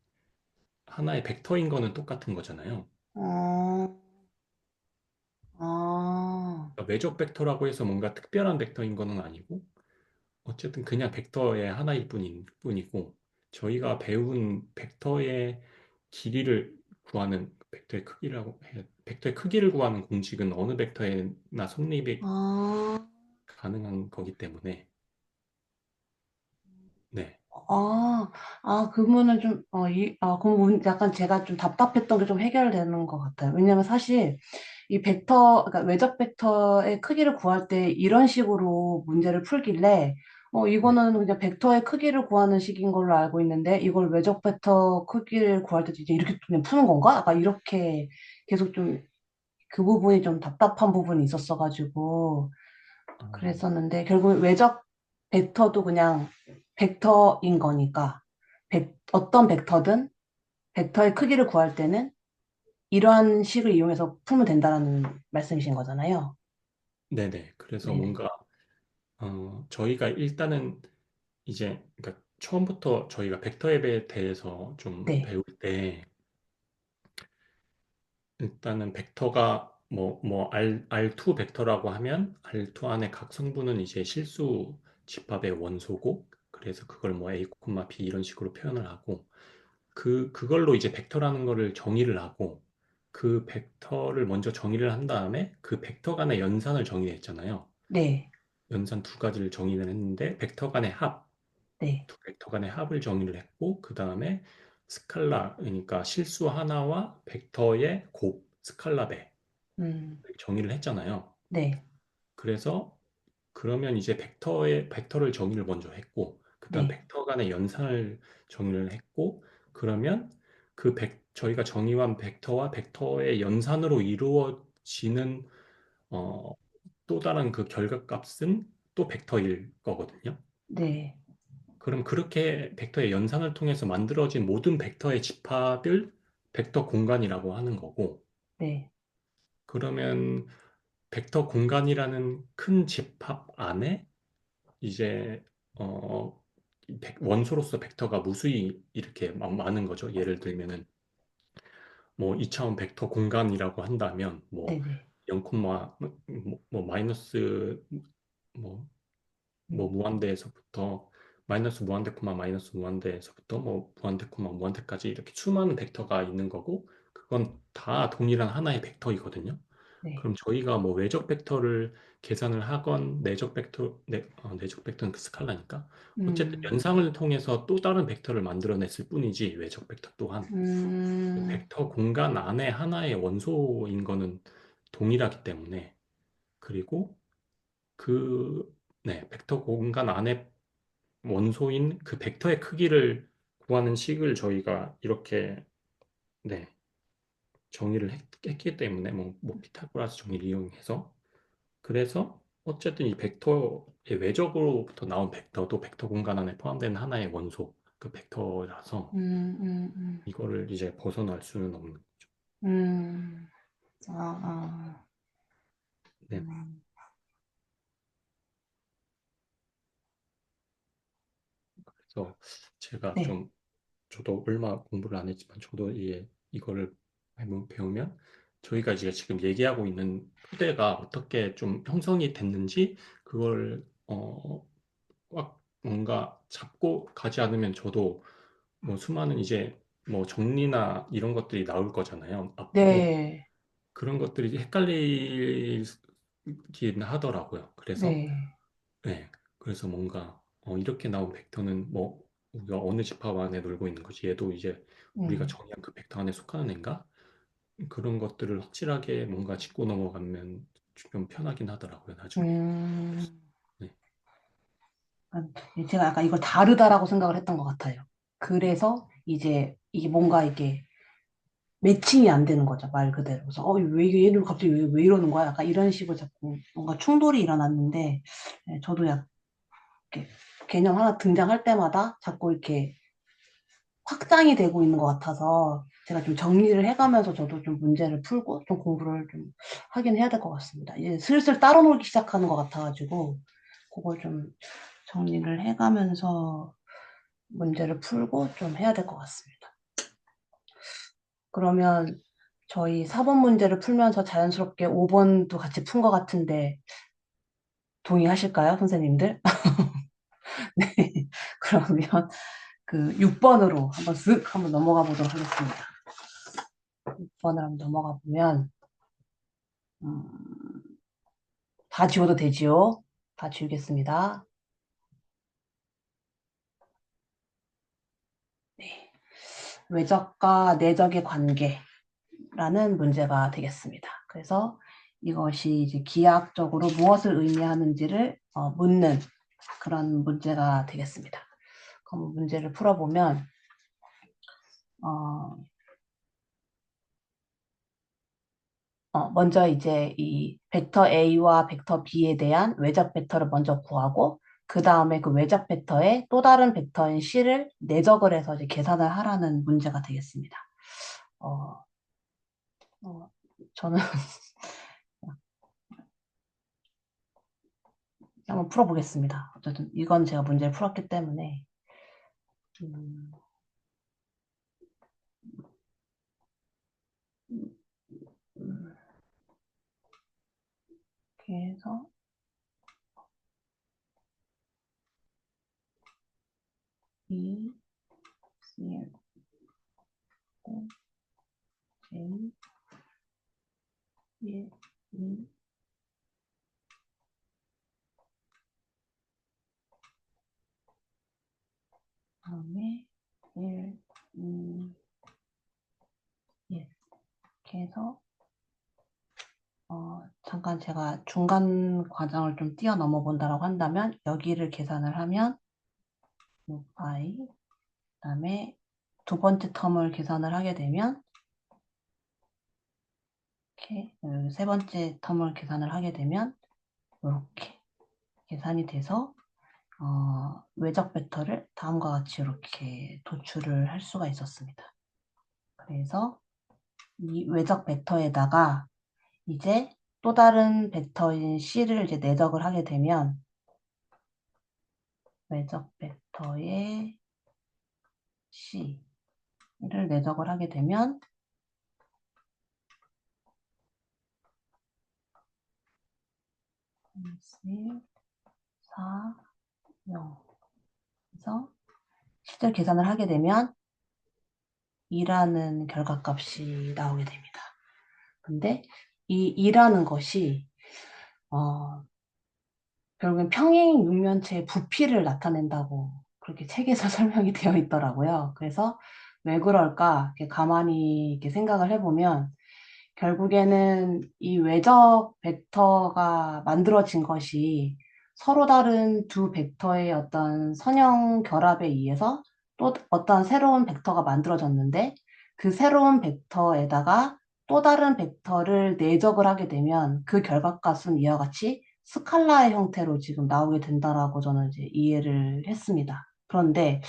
Speaker 2: 하나의 벡터인 거는 똑같은 거잖아요.
Speaker 1: 아, 아,
Speaker 2: 그러니까 외적 벡터라고 해서 뭔가 특별한 벡터인 거는 아니고 어쨌든 그냥 벡터의 하나일 뿐이고 저희가 배운 벡터의 길이를 구하는 벡터의 크기라고 해요. 벡터의 크기를 구하는 공식은 어느 벡터에나 성립이
Speaker 1: 아,
Speaker 2: 가능한 거기 때문에 네,
Speaker 1: 그러면은 좀, 그럼 약간 제가 좀 답답했던 게 좀 해결되는 것 같아요. 왜냐면 사실 이 벡터, 그러니까 외적 벡터의 크기를 구할 때 이런 식으로 문제를 풀길래,
Speaker 2: 네.
Speaker 1: 이거는 그냥 벡터의 크기를 구하는 식인 걸로 알고 있는데, 이걸 외적 벡터 크기를 구할 때도 이제 이렇게 그냥 푸는 건가? 약간 이렇게 계속 좀 그 부분이 좀 답답한 부분이 있었어가지고,
Speaker 2: 아,
Speaker 1: 그랬었는데, 결국 외적 벡터도 그냥 벡터인 거니까, 어떤 벡터든 벡터의 크기를 구할 때는 이러한 식을 이용해서 풀면 된다는 말씀이신 거잖아요.
Speaker 2: 네네. 그래서
Speaker 1: 네네.
Speaker 2: 뭔가 저희가 일단은 이제 그러니까 처음부터 저희가 벡터 앱에 대해서 좀
Speaker 1: 네,
Speaker 2: 배울 때 일단은 벡터가 R2 벡터라고 하면 R2 안에 각 성분은 이제 실수 집합의 원소고 그래서 그걸 뭐 A, B 이런 식으로 표현을 하고 그걸로 이제 벡터라는 거를 정의를 하고 그 벡터를 먼저 정의를 한 다음에 그 벡터 간의 연산을 정의했잖아요.
Speaker 1: 네,
Speaker 2: 연산 두 가지를 정의를 했는데 벡터 간의 합,
Speaker 1: 네,
Speaker 2: 두 벡터 간의 합을 정의를 했고 그 다음에 스칼라 그러니까 실수 하나와 벡터의 곱 스칼라 배
Speaker 1: 음,
Speaker 2: 정의를 했잖아요.
Speaker 1: 네,
Speaker 2: 그래서 그러면 이제 벡터를 정의를 먼저 했고 그다음
Speaker 1: 네,
Speaker 2: 벡터 간의 연산을 정의를 했고 그러면 저희가 정의한 벡터와 벡터의 연산으로 이루어지는 어, 또 다른 그 결과값은 또 벡터일 거거든요.
Speaker 1: 네,
Speaker 2: 그럼 그렇게 벡터의 연산을 통해서 만들어진 모든 벡터의 집합을 벡터 공간이라고 하는 거고
Speaker 1: 네,
Speaker 2: 그러면 벡터 공간이라는 큰 집합 안에 이제 어, 원소로서 벡터가 무수히 이렇게 많은 거죠. 예를 들면은 뭐 2차원 벡터 공간이라고 한다면
Speaker 1: 네,
Speaker 2: 뭐
Speaker 1: 네,
Speaker 2: 0, 마이너스 뭐, 무한대에서부터 마이너스 무한대, 마이너스 무한대에서부터 뭐 무한대, 무한대까지 이렇게 수많은 벡터가 있는 거고 그건 다 동일한 하나의 벡터이거든요.
Speaker 1: 네.
Speaker 2: 그럼 저희가 뭐 외적 벡터를 계산을 하건 내적 벡터는 그 스칼라니까 어쨌든 연상을 통해서 또 다른 벡터를 만들어냈을 뿐이지 외적 벡터 또한 그 벡터 공간 안에 하나의 원소인 거는 동일하기 때문에 그리고 그 벡터 공간 안에 원소인 그 벡터의 크기를 구하는 식을 저희가 이렇게 네, 정의를 했기 때문에 뭐 피타고라스 정의를 이용해서 그래서 어쨌든 이 벡터의 외적으로부터 나온 벡터도 벡터 공간 안에 포함되는 하나의 원소 그 벡터라서 이거를 이제 벗어날 수는 없는 거죠. 네. 그래서 제가
Speaker 1: 네.
Speaker 2: 좀 저도 얼마 공부를 안 했지만 저도 이거를 배우면 저희가 이제 지금 얘기하고 있는 토대가 어떻게 좀 형성이 됐는지 그걸 꽉 뭔가 잡고 가지 않으면 저도 뭐 수많은 이제 뭐 정리나 이런 것들이 나올 거잖아요. 앞으로
Speaker 1: 네.
Speaker 2: 그런 것들이 헷갈리긴 하더라고요. 그래서
Speaker 1: 네.
Speaker 2: 네, 그래서 뭔가 이렇게 나온 벡터는 뭐 우리가 어느 집합 안에 놀고 있는 거지 얘도 이제 우리가 정의한 그 벡터 안에 속하는 애인가? 그런 것들을 확실하게 뭔가 짚고 넘어가면 좀 편하긴 하더라고요, 나중에. 네.
Speaker 1: 제가 약간 이걸 다르다라고 생각을 했던 것 같아요. 그래서 이제 이게 뭔가 이게 매칭이 안 되는 거죠, 말 그대로. 그래서 왜 이게 얘는 갑자기 왜 이러는 거야? 약간 이런 식으로 자꾸 뭔가 충돌이 일어났는데 저도 약간 이렇게 개념 하나 등장할 때마다 자꾸 이렇게 확장이 되고 있는 것 같아서 제가 좀 정리를 해가면서 저도 좀 문제를 풀고 좀 공부를 좀 하긴 해야 될 것 같습니다. 이제 슬슬 따로 놀기 시작하는 것 같아가지고 그걸 좀 정리를 해가면서 문제를 풀고 좀 해야 될 것 같습니다. 그러면 저희 4번 문제를 풀면서 자연스럽게 5번도 같이 푼 것 같은데 동의하실까요, 선생님들? 네. 그러면 그 6번으로 한번 넘어가 보도록 하겠습니다. 6번을 한번 넘어가 보면 다 지워도 되지요? 다 지우겠습니다. 네. 외적과 내적의 관계라는 문제가 되겠습니다. 그래서 이것이 이제 기하학적으로 무엇을 의미하는지를 묻는 그런 문제가 되겠습니다. 그럼 문제를 풀어보면 먼저 이제 이 벡터 A와 벡터 B에 대한 외적 벡터를 먼저 구하고 그 다음에 그 외적 벡터의 또 다른 벡터인 C를 내적을 해서 이제 계산을 하라는 문제가 되겠습니다. 저는 한번 풀어보겠습니다. 어쨌든 이건 제가 문제를 풀었기 때문에 이렇게 해서 E, C, O, J, E, E, 다음에 1, 2, 이렇게 해서 잠깐 제가 중간 과정을 좀 뛰어넘어 본다라고 한다면 여기를 계산을 하면 6i 그다음에 두 번째 텀을 계산을 하게 되면 이렇게 세 번째 텀을 계산을 하게 되면 이렇게 계산이 돼서 외적 벡터를 다음과 같이 이렇게 도출을 할 수가 있었습니다. 그래서 이 외적 벡터에다가 이제 또 다른 벡터인 C를 이제 내적을 하게 되면 외적 벡터의 C를 내적을 하게 되면 4, 0 그래서 실제 계산을 하게 되면 2라는 결과값이 나오게 됩니다. 근데 이 2라는 것이 결국엔 평행 육면체의 부피를 나타낸다고 그렇게 책에서 설명이 되어 있더라고요. 그래서 왜 그럴까 이렇게 가만히 이렇게 생각을 해보면 결국에는 이 외적 벡터가 만들어진 것이 서로 다른 두 벡터의 어떤 선형 결합에 의해서 또 어떤 새로운 벡터가 만들어졌는데 그 새로운 벡터에다가 또 다른 벡터를 내적을 하게 되면 그 결과값은 이와 같이 스칼라의 형태로 지금 나오게 된다라고 저는 이제 이해를 했습니다. 그런데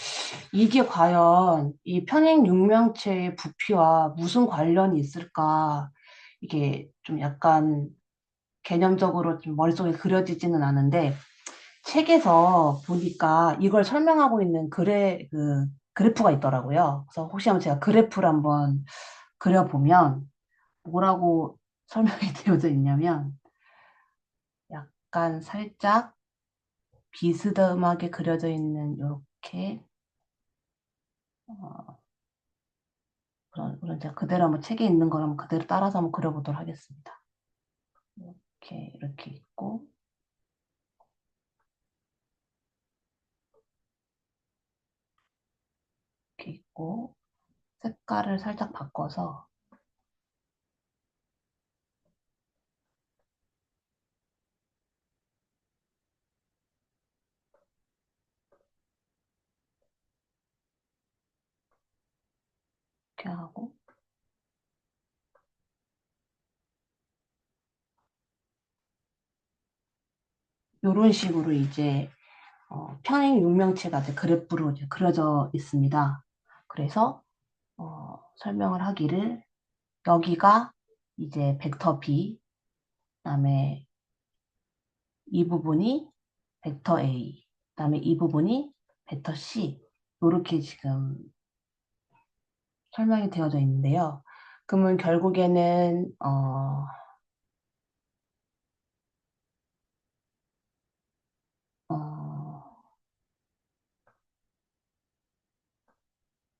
Speaker 1: 이게 과연 이 평행 육명체의 부피와 무슨 관련이 있을까? 이게 좀 약간 개념적으로 좀 머릿속에 그려지지는 않은데 책에서 보니까 이걸 설명하고 있는 그래프가 있더라고요. 그래서 혹시 한번 제가 그래프를 한번 그려보면 뭐라고 설명이 되어져 있냐면 약간 살짝 비스듬하게 그려져 있는 이렇게 그런 제가 그대로 한번 책에 있는 걸 한번 그대로 따라서 한번 그려보도록 하겠습니다. 이렇게 있고 이렇게 있고 색깔을 살짝 바꿔서 이렇게 하고 이런 식으로 이제 평행 육명체가 이제 그래프로 이제 그려져 있습니다. 그래서 설명을 하기를 여기가 이제 벡터 B, 그다음에 이 부분이 벡터 A, 그다음에 이 부분이 벡터 C 이렇게 지금 설명이 되어져 있는데요. 그러면 결국에는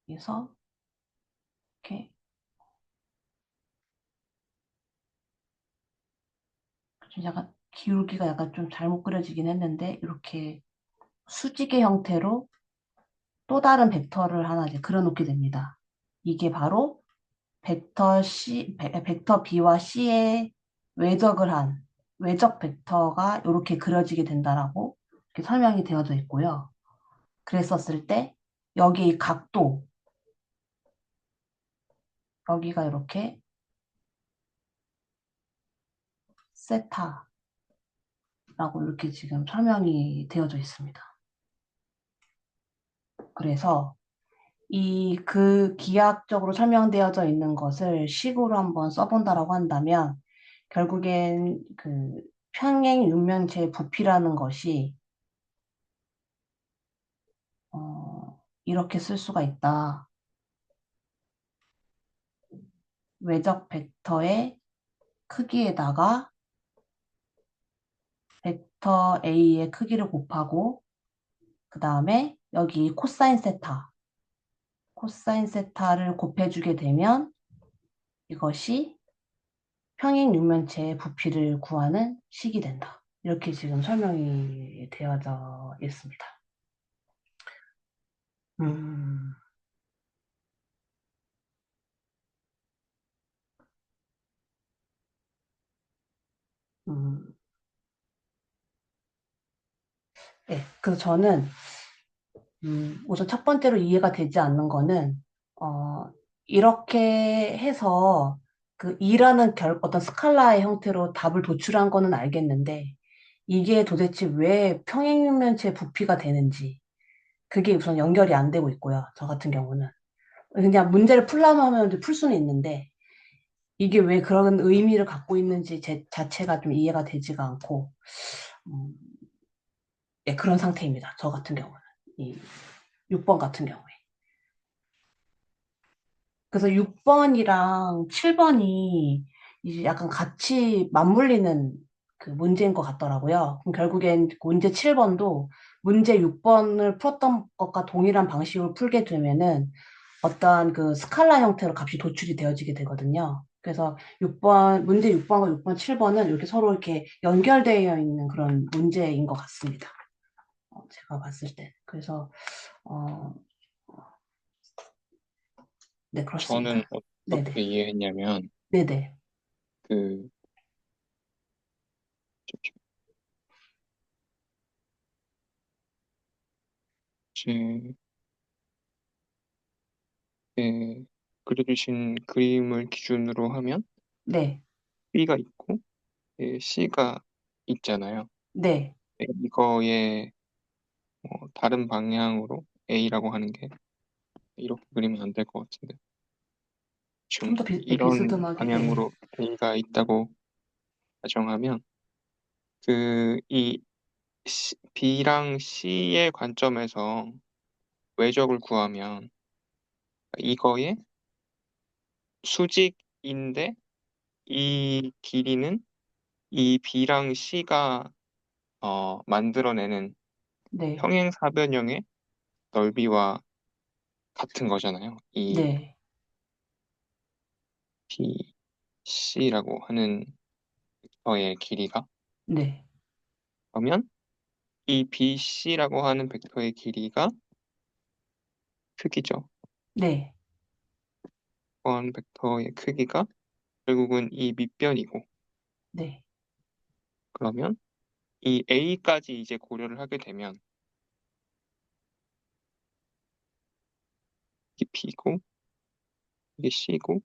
Speaker 1: 그래서 이렇게 좀 약간 기울기가 약간 좀 잘못 그려지긴 했는데 이렇게 수직의 형태로 또 다른 벡터를 하나 이제 그려놓게 됩니다. 이게 바로 벡터 B와 C의 외적을 한 외적 벡터가 이렇게 그려지게 된다라고 이렇게 설명이 되어져 있고요. 그랬었을 때 여기 이 각도 여기가 이렇게 세타라고 이렇게 지금 설명이 되어져 있습니다. 그래서 기하학적으로 설명되어져 있는 것을 식으로 한번 써본다라고 한다면 결국엔 그 평행 육면체의 부피라는 것이 이렇게 쓸 수가 있다. 외적 벡터의 크기에다가 벡터 A의 크기를 곱하고 그 다음에 여기 코사인 세타를 곱해주게 되면 이것이 평행 육면체의 부피를 구하는 식이 된다. 이렇게 지금 설명이 되어져 있습니다. 음, 음, 네, 그래서 저는 우선 첫 번째로 이해가 되지 않는 거는 이렇게 해서 그 2라는 어떤 스칼라의 형태로 답을 도출한 거는 알겠는데 이게 도대체 왜 평행면체 부피가 되는지 그게 우선 연결이 안 되고 있고요. 저 같은 경우는 그냥 문제를 풀려면 하면 이제 풀 수는 있는데 이게 왜 그런 의미를 갖고 있는지 자체가 좀 이해가 되지가 않고 음, 네, 그런 상태입니다. 저 같은 경우는 이 6번 같은 경우에. 그래서 6번이랑 7번이 이제 약간 같이 맞물리는 그 문제인 것 같더라고요. 그럼 결국엔 문제 7번도 문제 6번을 풀었던 것과 동일한 방식으로 풀게 되면은 어떠한 그 스칼라 형태로 값이 도출이 되어지게 되거든요. 그래서 6번, 문제 6번과 6번, 7번은 이렇게 서로 이렇게 연결되어 있는 그런 문제인 것 같습니다. 제가 봤을 때. 그래서, 어, 네,
Speaker 3: 저는
Speaker 1: 그렇습니다.
Speaker 3: 어떻게
Speaker 1: 네네.
Speaker 3: 이해했냐면,
Speaker 1: 네네.
Speaker 3: 그, 제, 네, 그려주신 그림을 기준으로 하면
Speaker 1: 네.
Speaker 3: B가 있고 C가 있잖아요.
Speaker 1: 네.
Speaker 3: 이거의 다른 방향으로 A라고 하는 게 이렇게 그리면 안 될 것 같은데.
Speaker 1: 좀
Speaker 3: 좀
Speaker 1: 더 네,
Speaker 3: 이런
Speaker 1: 비스듬하게. 네.
Speaker 3: 방향으로 A가 있다고 가정하면 이 B랑 C의 관점에서 외적을 구하면 이거의 수직인데 이 길이는 이 B랑 C가 만들어내는
Speaker 1: 네.
Speaker 3: 평행사변형의 넓이와 같은 거잖아요. 이
Speaker 1: 네.
Speaker 3: BC라고 하는 벡터의 길이가.
Speaker 1: 네.
Speaker 3: 그러면 이 BC라고 하는 벡터의 길이가 크기죠.
Speaker 1: 네.
Speaker 3: 원 벡터의 크기가 결국은 이 밑변이고,
Speaker 1: 네.
Speaker 3: 그러면 이 A까지 이제 고려를 하게 되면 이게 B고 이게 C고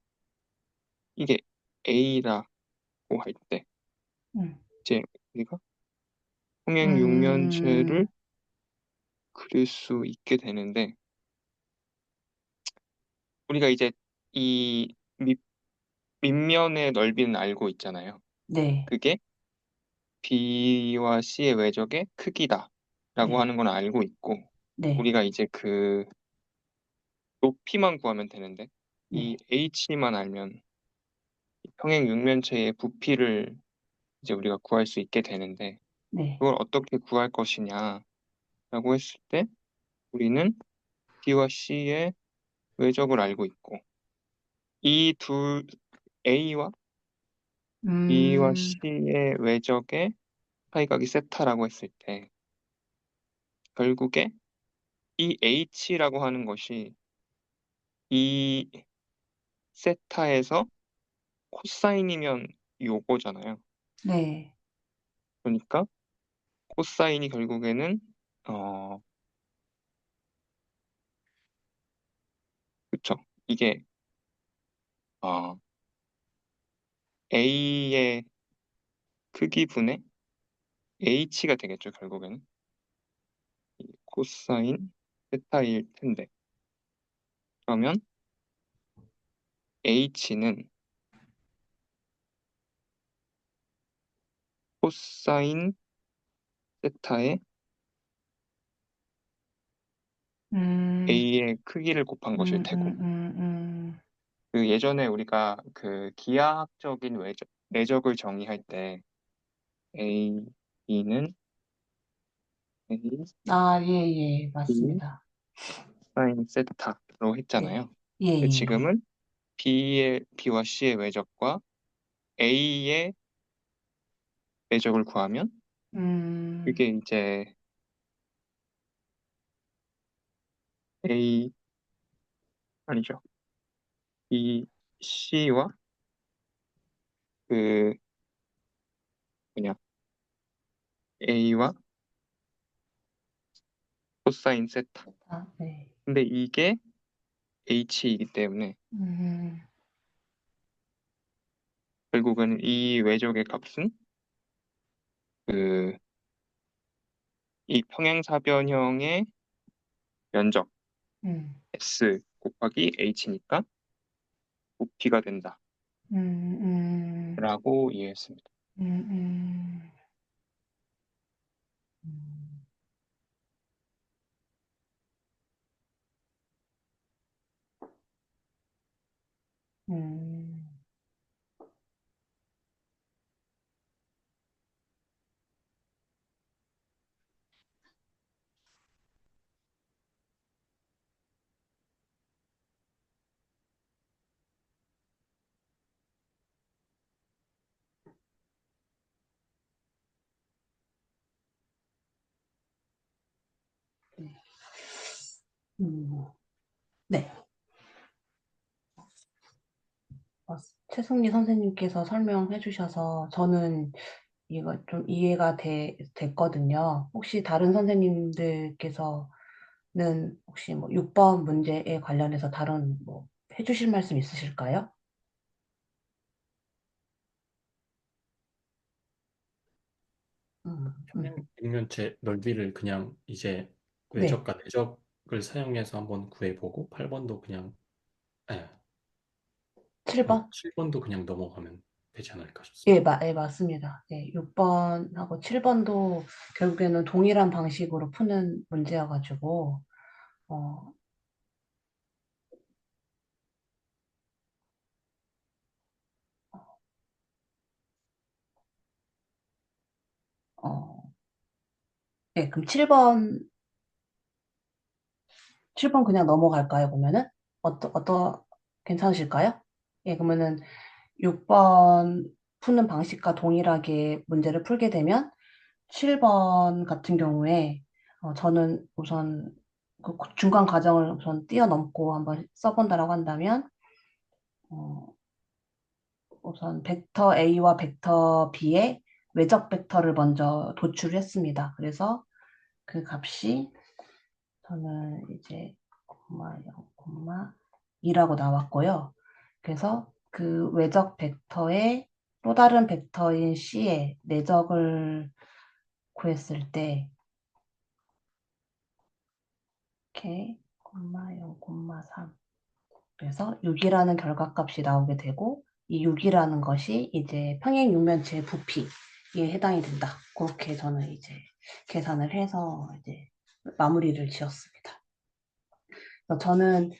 Speaker 3: 이게 A라고 할 때
Speaker 1: 음.
Speaker 3: 이제 우리가 평행
Speaker 1: 음.
Speaker 3: 육면체를 그릴 수 있게 되는데, 우리가 이제 이 밑면의 넓이는 알고 있잖아요.
Speaker 1: 네.
Speaker 3: 그게 B와 C의 외적의 크기다라고
Speaker 1: 네.
Speaker 3: 하는 건 알고 있고,
Speaker 1: 네.
Speaker 3: 우리가 이제 그 높이만 구하면 되는데 이
Speaker 1: 네.
Speaker 3: H만 알면 이 평행 육면체의 부피를 이제 우리가 구할 수 있게 되는데,
Speaker 1: 네.
Speaker 3: 그걸 어떻게 구할 것이냐라고 했을 때 우리는 B와 C의 외적을 알고 있고, 이 둘 A와 B와
Speaker 1: 음.
Speaker 3: C의 외적의 사이각이 세타라고 했을 때 결국에 이 H라고 하는 것이 이 세타에서 코사인이면 요거잖아요.
Speaker 1: 네.
Speaker 3: 그러니까 코사인이 결국에는 어 그쵸. 이게 어 A의 크기분의 H가 되겠죠. 결국에는 이 코사인 세타일 텐데, 그러면 H는 코사인 세타의
Speaker 1: 음.
Speaker 3: A의 크기를 곱한 것일
Speaker 1: 음.
Speaker 3: 테고,
Speaker 1: 음. 음.
Speaker 3: 그 예전에 우리가 그 기하학적인 외적을 정의할 때 A, B는 A,
Speaker 1: 아, 예, 예,
Speaker 3: B
Speaker 1: 맞습니다.
Speaker 3: 사인 세타로
Speaker 1: 네.
Speaker 3: 했잖아요.
Speaker 1: 예,
Speaker 3: 근데
Speaker 1: 예, 예.
Speaker 3: 지금은 B와 C의 외적과 A의 외적을 구하면
Speaker 1: 음.
Speaker 3: 그게 이제 A 아니죠. B, C와 그 뭐냐 A와 코사인 세타.
Speaker 1: 아, 네.
Speaker 3: 근데 이게 H이기 때문에
Speaker 1: 음.
Speaker 3: 결국은 이 외적의 값은 그 이 평행사변형의 면적
Speaker 1: 음.
Speaker 3: S 곱하기 H니까 부피가
Speaker 1: 음.
Speaker 3: 된다라고 이해했습니다.
Speaker 1: 음. 음. 음. 음. 네. 최승리 선생님께서 설명해 주셔서 저는 이거 좀 이해가 됐거든요. 혹시 다른 선생님들께서는 혹시 뭐 6번 문제에 관련해서 다른 뭐 해주실 말씀 있으실까요? 음, 음.
Speaker 2: 평행육면체 넓이를 그냥 이제
Speaker 1: 네.
Speaker 2: 외적과 내적을 사용해서 한번 구해보고 8번도 그냥
Speaker 1: 7번?
Speaker 2: 7번도 그냥 넘어가면 되지 않을까
Speaker 1: 예,
Speaker 2: 싶습니다.
Speaker 1: 예, 맞습니다. 예, 6번하고 7번도 결국에는 동일한 방식으로 푸는 문제여가지고, 어, 어, 예, 그럼 7번 그냥 넘어갈까요, 보면은? 괜찮으실까요? 예, 그러면은 6번 푸는 방식과 동일하게 문제를 풀게 되면 7번 같은 경우에 저는 우선 그 중간 과정을 우선 뛰어넘고 한번 써본다라고 한다면 어, 우선 벡터 A와 벡터 B의 외적 벡터를 먼저 도출했습니다. 그래서 그 값이 저는 이제 0, 2라고 나왔고요. 그래서 그 외적 벡터의 또 다른 벡터인 C의 내적을 구했을 때 이렇게 0, 3 그래서 6이라는 결과값이 나오게 되고 이 6이라는 것이 이제 평행 육면체의 부피에 해당이 된다. 그렇게 저는 이제 계산을 해서 이제 마무리를 지었습니다. 그래서 저는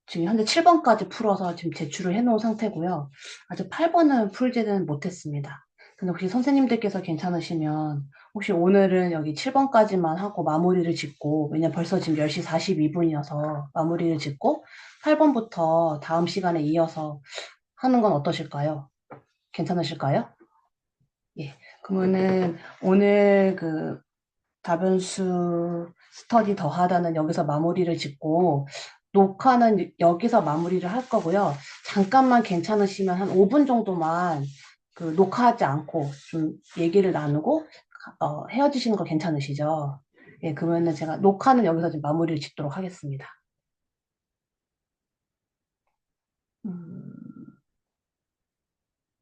Speaker 1: 지금 현재 7번까지 풀어서 지금 제출을 해놓은 상태고요. 아직 8번은 풀지는 못했습니다. 근데 혹시 선생님들께서 괜찮으시면 혹시 오늘은 여기 7번까지만 하고 마무리를 짓고 왜냐면 벌써 지금 10시 42분이어서 마무리를 짓고 8번부터 다음 시간에 이어서 하는 건 어떠실까요? 괜찮으실까요? 예. 그러면은 오늘 그 다변수 스터디 더하다는 여기서 마무리를 짓고 녹화는 여기서 마무리를 할 거고요. 잠깐만 괜찮으시면 한 5분 정도만 그 녹화하지 않고 좀 얘기를 나누고 헤어지시는 거 괜찮으시죠? 예, 그러면은 제가 녹화는 여기서 좀 마무리를 짓도록 하겠습니다.